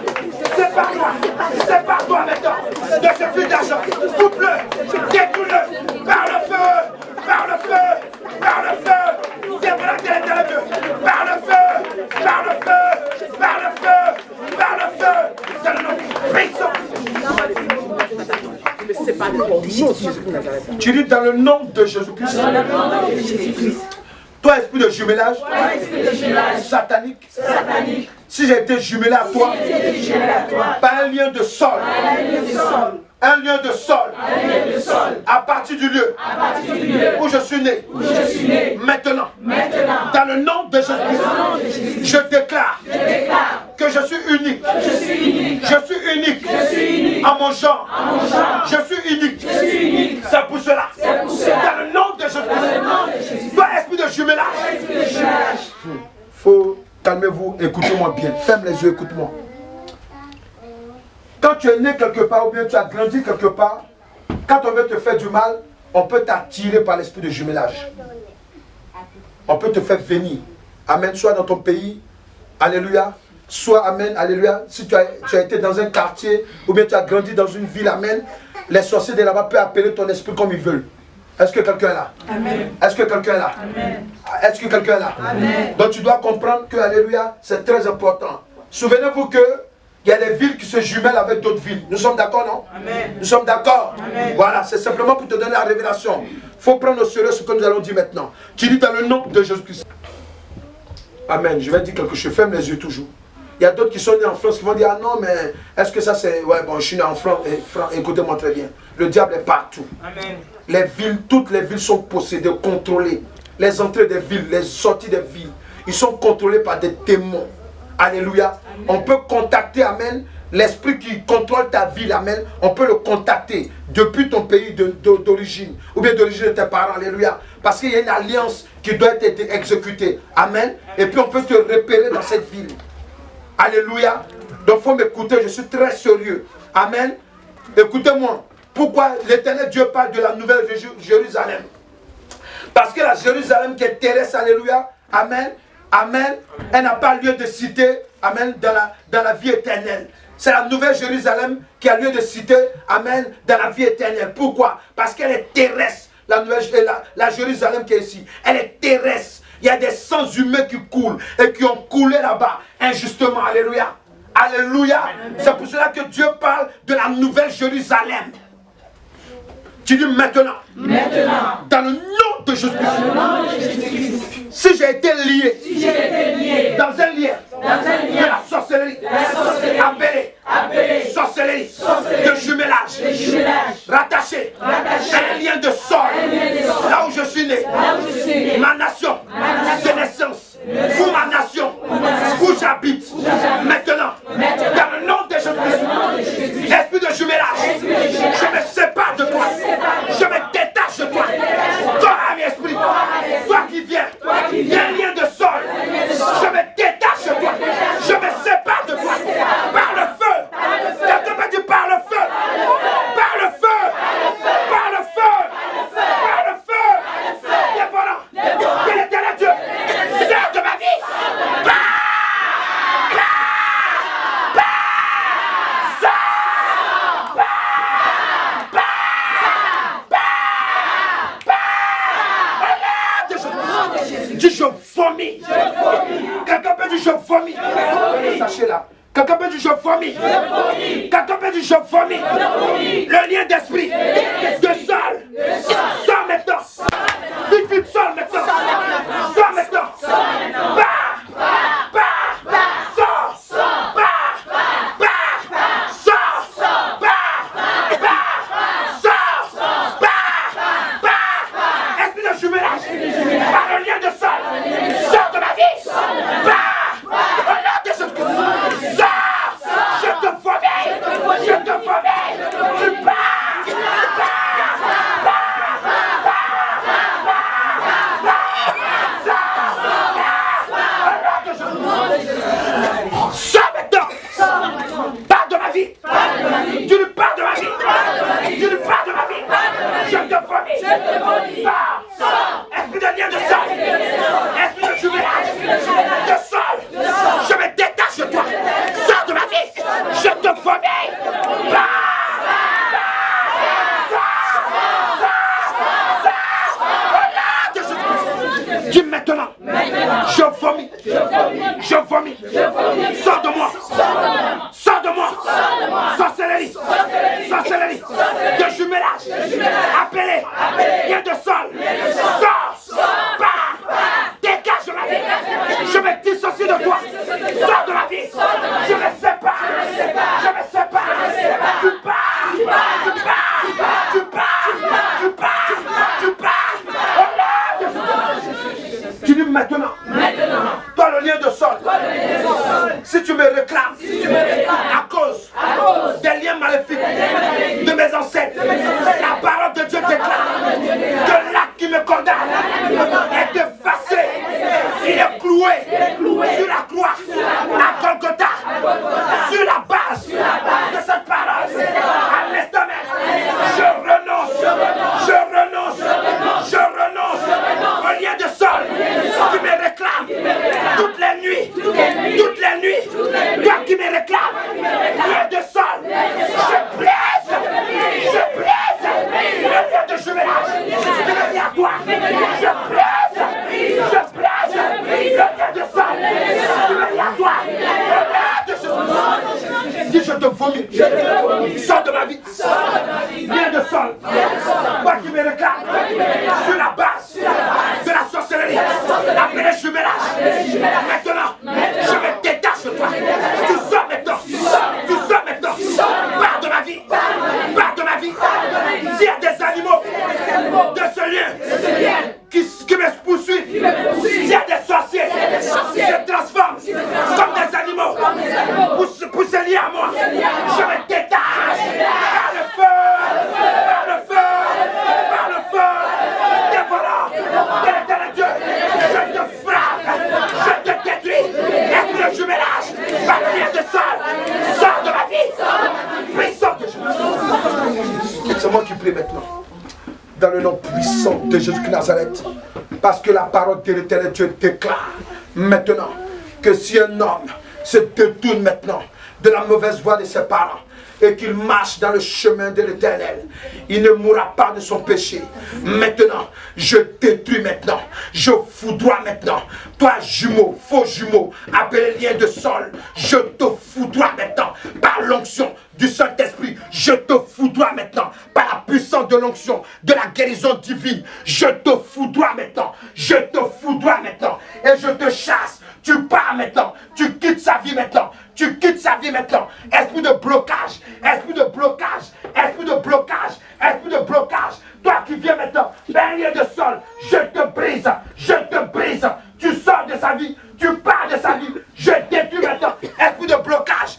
Sépare-toi maintenant. De ce fil d'argent. Coupe-le. Détruis-le. Par le feu. Dévorant de l'Éternel Dieu. Par le feu. C'est le nom puissant. Tu dis dans le nom de Jésus-Christ. Toi, esprit de jumelage, satanique, si j'ai été jumelé à toi, par un lien de sol, un lien de sol, à partir du lieu où je suis né, maintenant, dans le nom de Jésus-Christ, je déclare que je suis unique, je suis unique à mon genre, je suis unique, c'est pour cela, dans le nom de Jésus-Christ, toi esprit de jumelage, faut calmez-vous, écoutez-moi bien. Ferme les yeux, écoute-moi. Quand tu es né quelque part ou bien tu as grandi quelque part, quand on veut te faire du mal, on peut t'attirer par l'esprit de jumelage. On peut te faire venir. Amen. Soit dans ton pays, alléluia. Soit, amen, alléluia. Si tu as été dans un quartier ou bien tu as grandi dans une ville, amen. Les sorciers de là-bas peuvent appeler ton esprit comme ils veulent. Est-ce que quelqu'un est là? Amen. Est-ce que quelqu'un est là? Amen. Est-ce que quelqu'un est là? Amen. Donc tu dois comprendre que, alléluia, c'est très important. Souvenez-vous que il y a des villes qui se jumellent avec d'autres villes. Nous sommes d'accord, non? Amen. Nous sommes d'accord? Amen. Voilà, c'est simplement pour te donner la révélation. Il faut prendre au sérieux ce que nous allons dire maintenant. Tu dis dans le nom de Jésus-Christ. Amen. Je vais dire quelque chose. Je ferme les yeux toujours. Il y a d'autres qui sont nés en France qui vont dire, ah non, mais est-ce que ça c'est... Ouais, bon, je suis né en France. Écoutez-moi très bien. Le diable est partout. Amen. Les villes, toutes les villes sont possédées, contrôlées. Les entrées des villes, les sorties des villes, ils sont contrôlés par des démons. Alléluia. Amen. On peut contacter, amen, l'esprit qui contrôle ta ville, amen. On peut le contacter depuis ton pays d'origine, ou bien d'origine de tes parents, alléluia. Parce qu'il y a une alliance qui doit être exécutée, amen. Et puis on peut te repérer dans cette ville. Alléluia. Donc il faut m'écouter, je suis très sérieux. Amen. Écoutez-moi. Pourquoi l'Éternel Dieu parle de la nouvelle Jérusalem? Parce que la Jérusalem qui est terrestre, alléluia, amen, amen, elle n'a pas lieu de citer, amen, dans la vie éternelle. C'est la nouvelle Jérusalem qui a lieu de citer, amen, dans la vie éternelle. Pourquoi? Parce qu'elle est terrestre, la Jérusalem qui est ici. Elle est terrestre. Il y a des sangs humains qui coulent et qui ont coulé là-bas injustement, alléluia. Alléluia. C'est pour cela que Dieu parle de la nouvelle Jérusalem. Tu dis maintenant, dans le nom de Jésus-Christ, si j'ai été lié, dans un lien de la sorcellerie, appelé sorcellerie, de jumelage, rattaché à un lien de sol, là où je suis né, ma nation de naissance, ou ma nation, où j'habite, maintenant, dans le nom de Jésus-Christ, esprit de jumelage, je me sépare de toi. Je me détache de toi. Toi, ami esprit, toi qui viens, il y a un lien de sol. Je me détache de toi. Je me sépare de toi. Par le feu. Quelqu'un m'a dit par le feu. Par le feu. Par le feu. Par le feu. Dépendant de l'Éternel Dieu. Sors de ma vie. Dis je vomis. Quelqu'un peut dire je vomis. Sachez-là. Quelqu'un peut dire je vomis. Quelqu'un peut dire je vomis. Le lien d'esprit de sol. Sors maintenant. Vite, vite, sors maintenant. Sors maintenant. Esprit de jumelage. Par le lien de sol. Sors de ma vie. Au nom de Jésus-Christ. Sors. Je te vomis. Je te vomis. Tu pars. Sors maintenant. Pars de ma vie. Tu ne pars de ma vie. Tu ne pars de ma vie. Je te vomis. Sors. Esprit de lien de sol. Esprit de jumelage. De sol. Je me détache de toi. Sors de ma vie. Je te vomis. Dis maintenant. Je vomis. Je vomis. Sors de moi. Sors de moi. Sorcellerie. Sorcellerie. De jumelage. Appelé. Lien de sol. Sors. Pars. Dégage de ma vie. Je me dissocie de toi. Sors de ma vie. Je me sépare. Je me sépare. Tu pars. Tu pars. Tu pars. Tu pars. Tu pars. Tu dis maintenant. Toi le lien de sol. Si tu me réclames, à cause des liens maléfiques de mes ancêtres, la parole de Dieu déclare que l'acte qui me condamne est effacé. Il est cloué sur la croix. toutes les nuits, toi qui me réclames, lien de sol, je blesse le lien de jumelage, je me lie à toi, je blesse le lien de sol, je me lie à toi, si je te vomis, sors de ma vie, lien de sol, toi qui me réclames, sur la base de la sorcellerie, appelé jumelage, maintenant, je me détache de toi, tu sors maintenant, pars de ma vie, s'il y a des animaux de ce lien qui me poursuivent, s'il y a des sorciers, se transforment comme des animaux pour se lier à moi, je me détache par le feu, dévorant de l'éternel Dieu, je te frappe, je te détruis, esprit de jumelage, par le lien de sol, sors de ma vie, puissant de Jésus. C'est moi qui prie maintenant, dans le nom puissant de Jésus de Nazareth, parce que la parole de l'éternel Dieu déclare maintenant que si un homme se détourne maintenant de la mauvaise voie de ses parents et qu'il marche dans le chemin de l'éternel, il ne mourra pas de son péché. Maintenant, je détruis maintenant, je foudroie maintenant, toi jumeau, faux jumeau, appelé lien de sol, je te foudroie maintenant par l'onction du Saint-Esprit, je te foudroie maintenant par la puissance de l'onction, de la guérison divine, je te foudroie maintenant, et je te chasse, tu pars maintenant, tu quittes sa vie maintenant, esprit de blocage, toi qui viens maintenant, un lien de sol, je te brise, tu sors de sa vie, tu pars de sa vie, je détruis maintenant, esprit de blocage,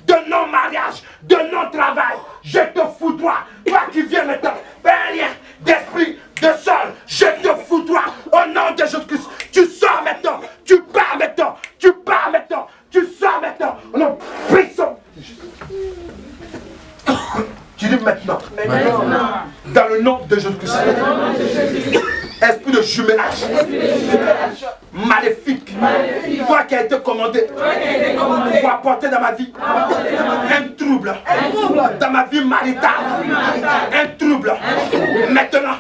de non-mariage, de non-travail, je te foudroie, toi qui viens maintenant, un lien d'esprit de sol, je te foudroie, au nom de Jésus-Christ, tu sors maintenant, tu pars maintenant, tu sors maintenant, au nom puissant. Tu dis maintenant, dans le nom de Jésus-Christ, esprit de jumelage, maléfique, toi qui as été commandé pour apporter dans ma vie un trouble, dans ma vie maritale, un trouble. Maintenant,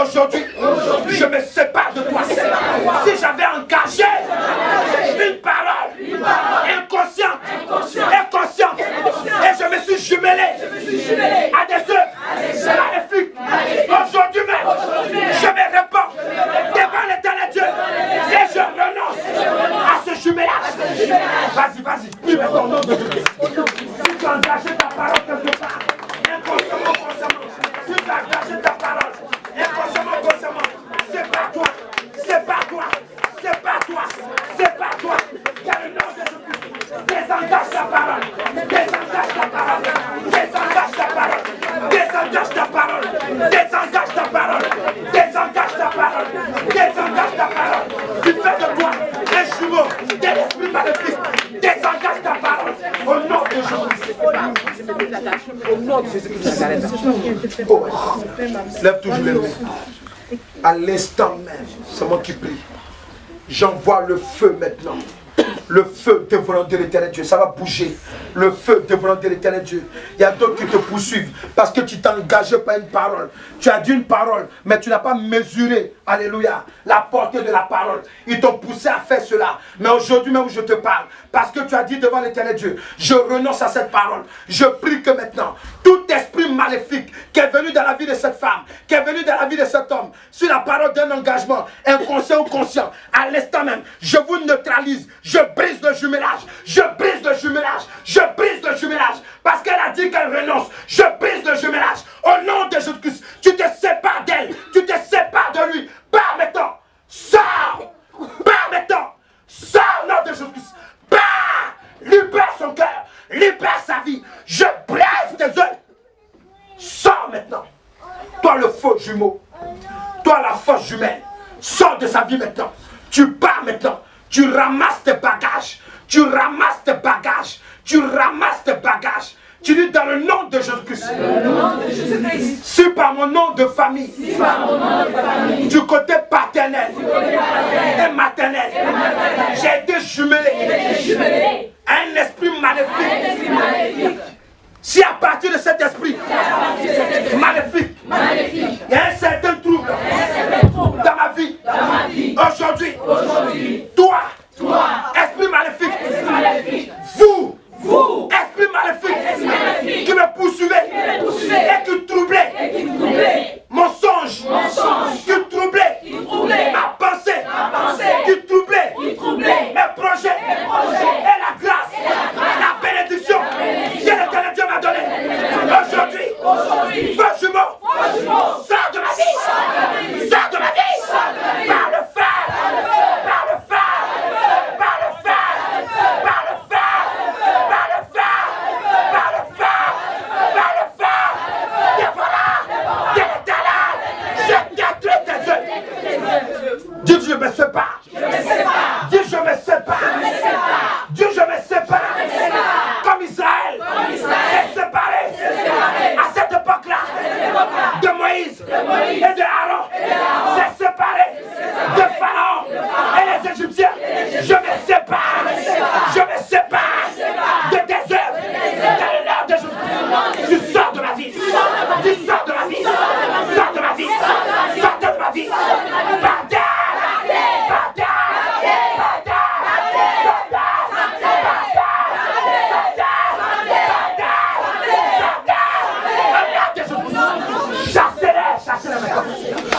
aujourd'hui, je me sépare de toi. Si j'avais engagé une parole inconsciente, et je me suis jumelé à des œuvres maléfiques, aujourd'hui même, je me réponds devant l'éternel Dieu et je renonce à ce jumelage. Vas-y, prie ton nom de Dieu. Si tu as engagé ta parole quelque part, inconsciemment, si tu as engagé ta parole, inconsciemment, c'est pas toi. Dans le nom de Jésus-Christ, désengage ta parole. Tu fais de toi un jumeau de l'esprit maléfique. Désengage ta parole au nom de Jésus. Lève toujours les mains. À l'instant même, c'est moi qui prie. J'envoie le feu maintenant. Le feu dévorant de l'éternel Dieu, ça va bouger. Le feu dévorant de l'éternel Dieu. Il y a d'autres qui te poursuivent parce que tu t'es engagé par une parole. Tu as dit une parole, mais tu n'as pas mesuré, alléluia, la portée de la parole. Ils t'ont poussé à faire cela. Mais aujourd'hui même où je te parle, parce que tu as dit devant l'éternel Dieu, je renonce à cette parole. Je prie que maintenant, tout esprit maléfique qui est venu dans la vie de cette femme, qui est venu dans la vie de cet homme, sur la parole d'un engagement, inconscient ou conscient, à l'instant même, je vous neutralise. Je brise le jumelage, parce qu'elle a dit qu'elle renonce. Je brise le jumelage au nom de Jésus-Christ. Tu te sépares d'elle, tu te sépares de lui. Pars maintenant, sors au nom de Jésus-Christ. Pars, libère son cœur, libère sa vie. Je brise tes œuvres. Sors maintenant. Toi le faux jumeau, toi la fausse jumelle, sors de sa vie maintenant. Tu pars maintenant. Tu ramasses tes bagages. Tu dis dans le nom de Jésus-Christ. Si par mon nom de famille, du côté paternel,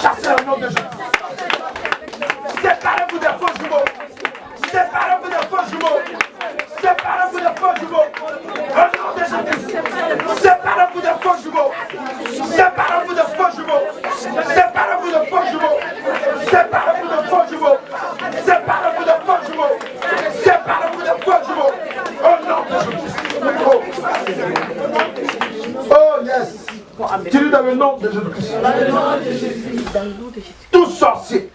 Chassez-les au nom de Jésus. Séparez-vous des faux jumeaux. Séparez-vous des faux jumeaux. Séparez-vous des faux jumeaux. Au nom de Jésus. Séparez-vous des faux jumeaux. Séparez-vous des faux jumeaux. Séparez-vous des faux jumeaux. Séparez-vous des faux jumeaux. Séparez-vous des faux jumeaux. Séparez-vous des faux jumeaux. Au nom de Jésus. Oh yes. Tu dis dans le nom de Jésus-Christ. Tout sorcier.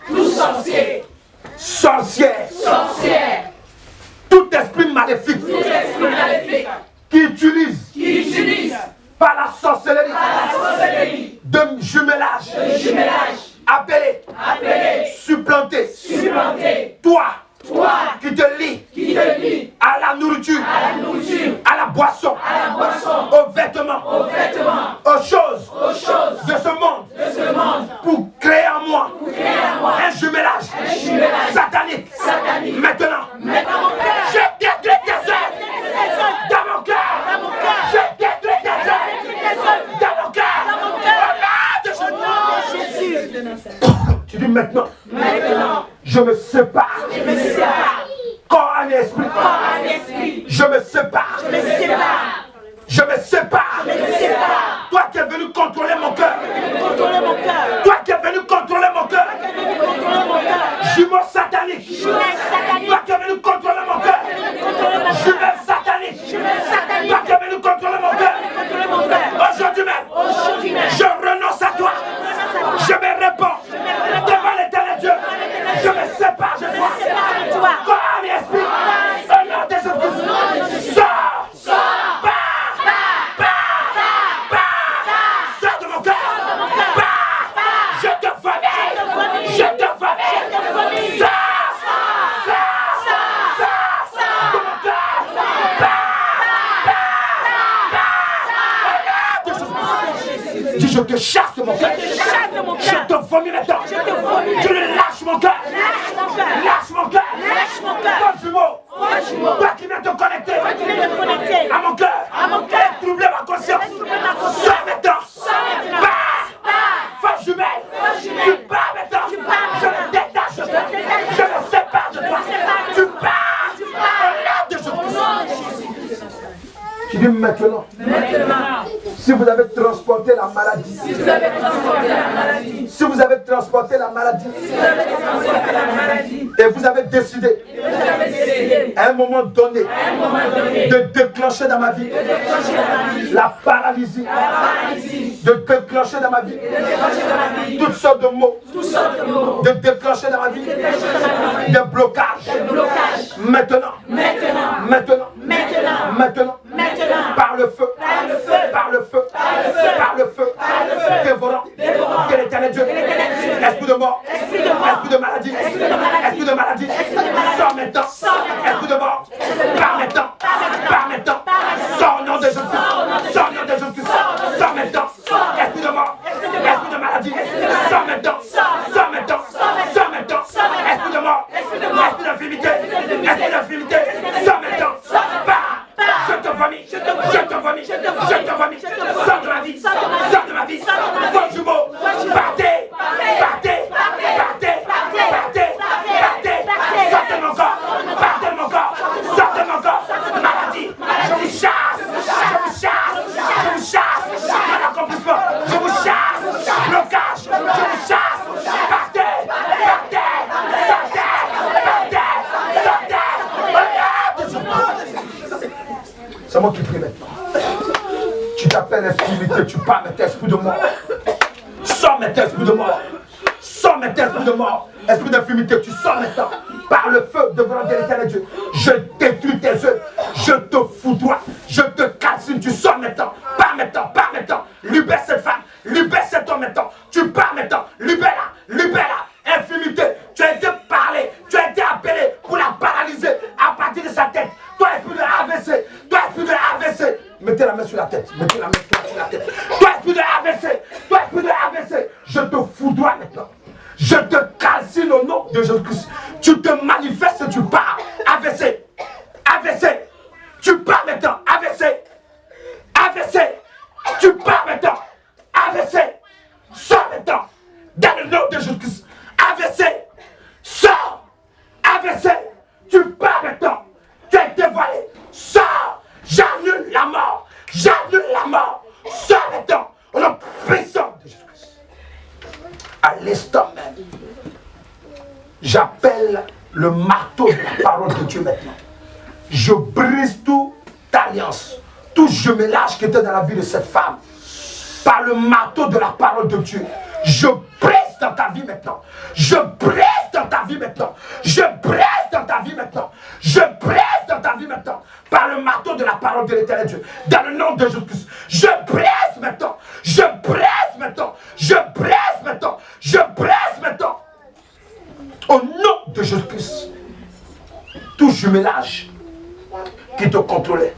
Sorcière. Tout esprit maléfique. Qui utilise par la sorcellerie de jumelage. Appelé. Supplanté. Toi qui te lie à la nourriture, à la boisson, aux vêtements, aux choses de ce monde, pour créer en moi un jumelage satanique. Maintenant, je détruis tes œuvres dans mon cœur. Je détruis tes œuvres dans mon cœur. Au nom de Jésus. Tu dis maintenant, je me sépare. Corps, âme et esprit. Je me sépare. Je me sépare. Toi qui es venu contrôler mon cœur. Toi qui es venu contrôler mon cœur. Jumeau satanique. Toi qui es venu contrôler mon cœur. Jumeau satanique. Toi qui es venu contrôler mon cœur. Aujourd'hui même, je renonce à toi. Je me réponds devant l'éternel Dieu. Je me sépare de toi. Corps, âme et esprit. Au nom de Jésus. Sors. Sors de mon cœur. Je te vomis. Je te vomis. Sors de mon cœur. Dis, je te chasse de mon cœur. Je te vomis maintenant. Je le lâche mon cœur. Lâche mon cœur. Ton jumeau. Toi qui viens te connecter à mon cœur. Et troubler ma conscience. Sors maintenant. Faux jumelle. Tu pars maintenant. Je me détache de toi. Je me sépare de toi. Tu pars. Au nom de Jésus. Tu dis maintenant. Si vous avez transporté la maladie. Si vous avez transporté la maladie. Et vous avez décidé. À un moment donné. De déclencher dans ma vie. La paralysie. De déclencher dans ma vie. Toutes sortes de mots. De déclencher dans ma vie. Des blocages. Maintenant. Par le feu. Dévorant. De l'éternel Dieu. Esprit de mort. Esprit de maladie. Sors maintenant. Esprit de mort. Pars maintenant. Sors au nom de Jésus. Sors maintenant. Esprit de mort. Esprit de maladie. Sors maintenant. Esprit de mort. Esprit d'infimité. Sors maintenant. Je te vomis. Sors de ma vie. Vos jumeaux. Partez. Sortez de mon corps. Maladie. Je vous chasse. Mal accomplissement. Je vous chasse. Blocage. Je vous chasse. Partez. C'est moi qui prie maintenant. Tu t'appelles infimité, tu parles de tes esprits de mort. Sors maintenant, esprit de mort. Esprit d'infimité, tu sors maintenant. Par le feu devant l'éternel Dieu. Je détruis tes œuvres. Je te foutoie. Je te calcine. Tu sors maintenant. Pars maintenant. Libère cette femme. Libère cet homme maintenant. Tu pars maintenant. Libère-la. Infimité. Tu as été parlé. Tu as été appelé pour la paralyser à partir de sa tête. Toi, esprit de AVC. Mettez la main sur la tête. Toi, esprit de AVC. Je te foutoie maintenant. Je te de Jésus-Christ. Tu te manifestes, tu pars. AVC. AVC. Tu pars maintenant. AVC. AVC. Tu pars maintenant. AVC. Sors maintenant. Dans le nom de Jésus-Christ. AVC. Sors. AVC. Tu pars maintenant. Tu as été voilé. Sors. J'annule la mort. J'annule la mort. Sors maintenant. Au nom puissant de Jésus-Christ. À l'instant même, j'appelle le marteau de la parole de Dieu maintenant. Je brise toute alliance, tout jumelage qui était dans la vie de cette femme. Par le marteau de la parole de Dieu. Je brise dans ta vie maintenant. Je brise dans ta vie maintenant. Je brise dans ta vie maintenant. Je brise dans ta vie maintenant. Par le marteau de la parole de l'Éternel Dieu. Dans le nom de Jésus-Christ. Je brise maintenant. Je brise maintenant. Je brise maintenant. Je brise maintenant. Au nom de Jésus-Christ. Tout jumelage qui te contrôlait.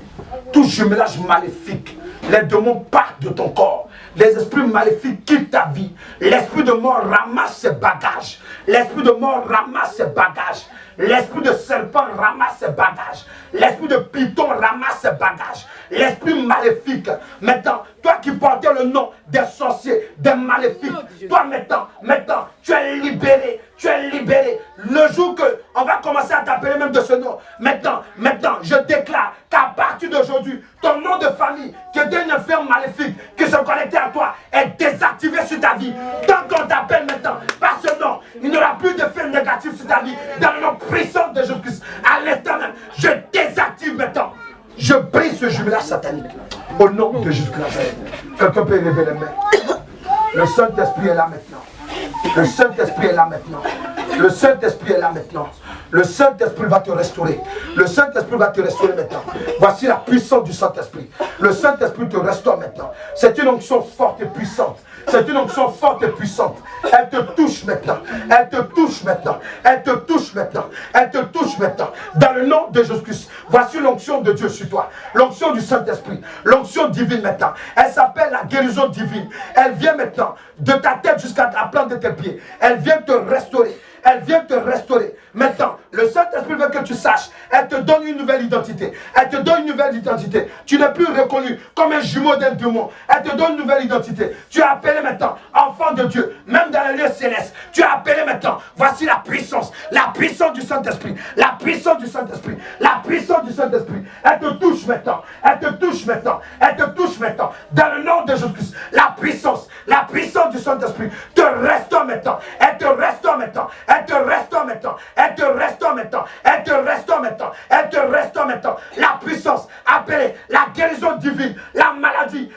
Tout jumelage maléfique. Les démons partent de ton corps. Les esprits maléfiques quittent ta vie. L'esprit de mort ramasse ses bagages. L'esprit de mort ramasse ses bagages. L'esprit de serpent ramasse ses bagages. L'esprit de python ramasse ses bagages. L'esprit maléfique. Maintenant, toi qui portais le nom des sorciers, des maléfiques, toi maintenant, tu es libéré. Tu es libéré. Le jour que on va commencer à t'appeler même de ce nom. Maintenant, je déclare qu'à partir d'aujourd'hui, ton nom de famille, qui était une infirme maléfique, qui se connectait à toi, est désactivé sur ta vie. Tant qu'on t'appelle maintenant par ce nom, il n'y aura plus d'effet négatif sur ta vie. Dans le nom puissant de Jésus-Christ, à l'instant même, je désactive maintenant. Je brise ce jumelage satanique. Au nom de Jésus-Christ. Quelqu'un peut élever les mains. Le Saint-Esprit est là maintenant. Le Saint-Esprit est là maintenant. Le Saint-Esprit est là maintenant. Le Saint-Esprit va te restaurer. Le Saint-Esprit va te restaurer maintenant. Voici la puissance du Saint-Esprit. Le Saint-Esprit te restaure maintenant. C'est une onction forte et puissante. C'est une onction forte et puissante. Elle te touche maintenant. Elle te touche maintenant. Elle te touche maintenant. Elle te touche maintenant. Dans le nom de Jésus-Christ, voici l'onction de Dieu sur toi. L'onction du Saint-Esprit. L'onction divine maintenant. Elle s'appelle la guérison divine. Elle vient maintenant de ta tête jusqu'à la plante de tes pieds. Elle vient te restaurer. Elle vient te restaurer. Maintenant, le Saint-Esprit veut que tu saches. Elle te donne une nouvelle identité. Elle te donne une nouvelle identité. Tu n'es plus reconnu comme un jumeau d'un démon. Elle te donne une nouvelle identité. Tu es appelé maintenant enfant de Dieu. Même dans les lieux célestes. Tu es appelé maintenant. Voici la puissance. La puissance du Saint-Esprit. La puissance du Saint-Esprit. La puissance du Saint-Esprit. Elle te touche maintenant. Elle te touche maintenant. Elle te touche maintenant. Dans le nom de Jésus-Christ. La puissance du Saint-Esprit te restaure maintenant. Elle te restaure maintenant. Elle te restaure maintenant. Elle te restaure maintenant. Elle te restaure maintenant. Elle te restaure maintenant. La puissance appelée la guérison divine. La maladie,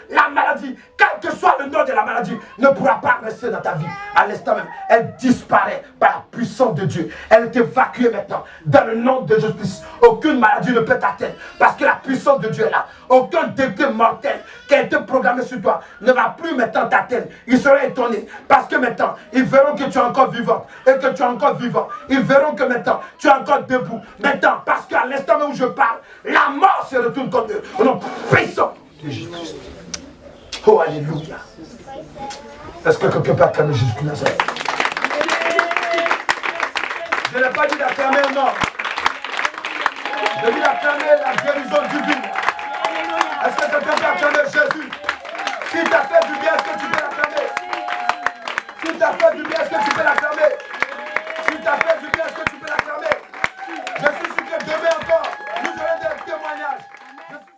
quel que soit le nom de la maladie, ne pourra pas rester dans ta vie. À l'instant même, elle disparaît par la puissance de Dieu. Elle est évacuée maintenant. Dans le nom de Jésus-Christ, aucune maladie ne peut t'atteindre. Parce que la puissance de Dieu est là. Aucun décret mortel qui a été programmé sur toi ne va plus maintenant t'atteindre. Ils seront étonnés. Parce que maintenant, ils verront que tu es encore vivant. Et que tu es encore vivant. Ils verront que maintenant, tu es encore debout. Maintenant, parce qu'à l'instant même où je parle, la mort se retourne contre eux. Au nom puissant de Jésus-Christ. Oh, alléluia. Est-ce que quelqu'un peut acclamer Jésus-Christ Nazareth? Je n'ai pas dit d'acclamer un homme. Je dis d'acclamer la guérison divine. Est-ce que quelqu'un peut acclamer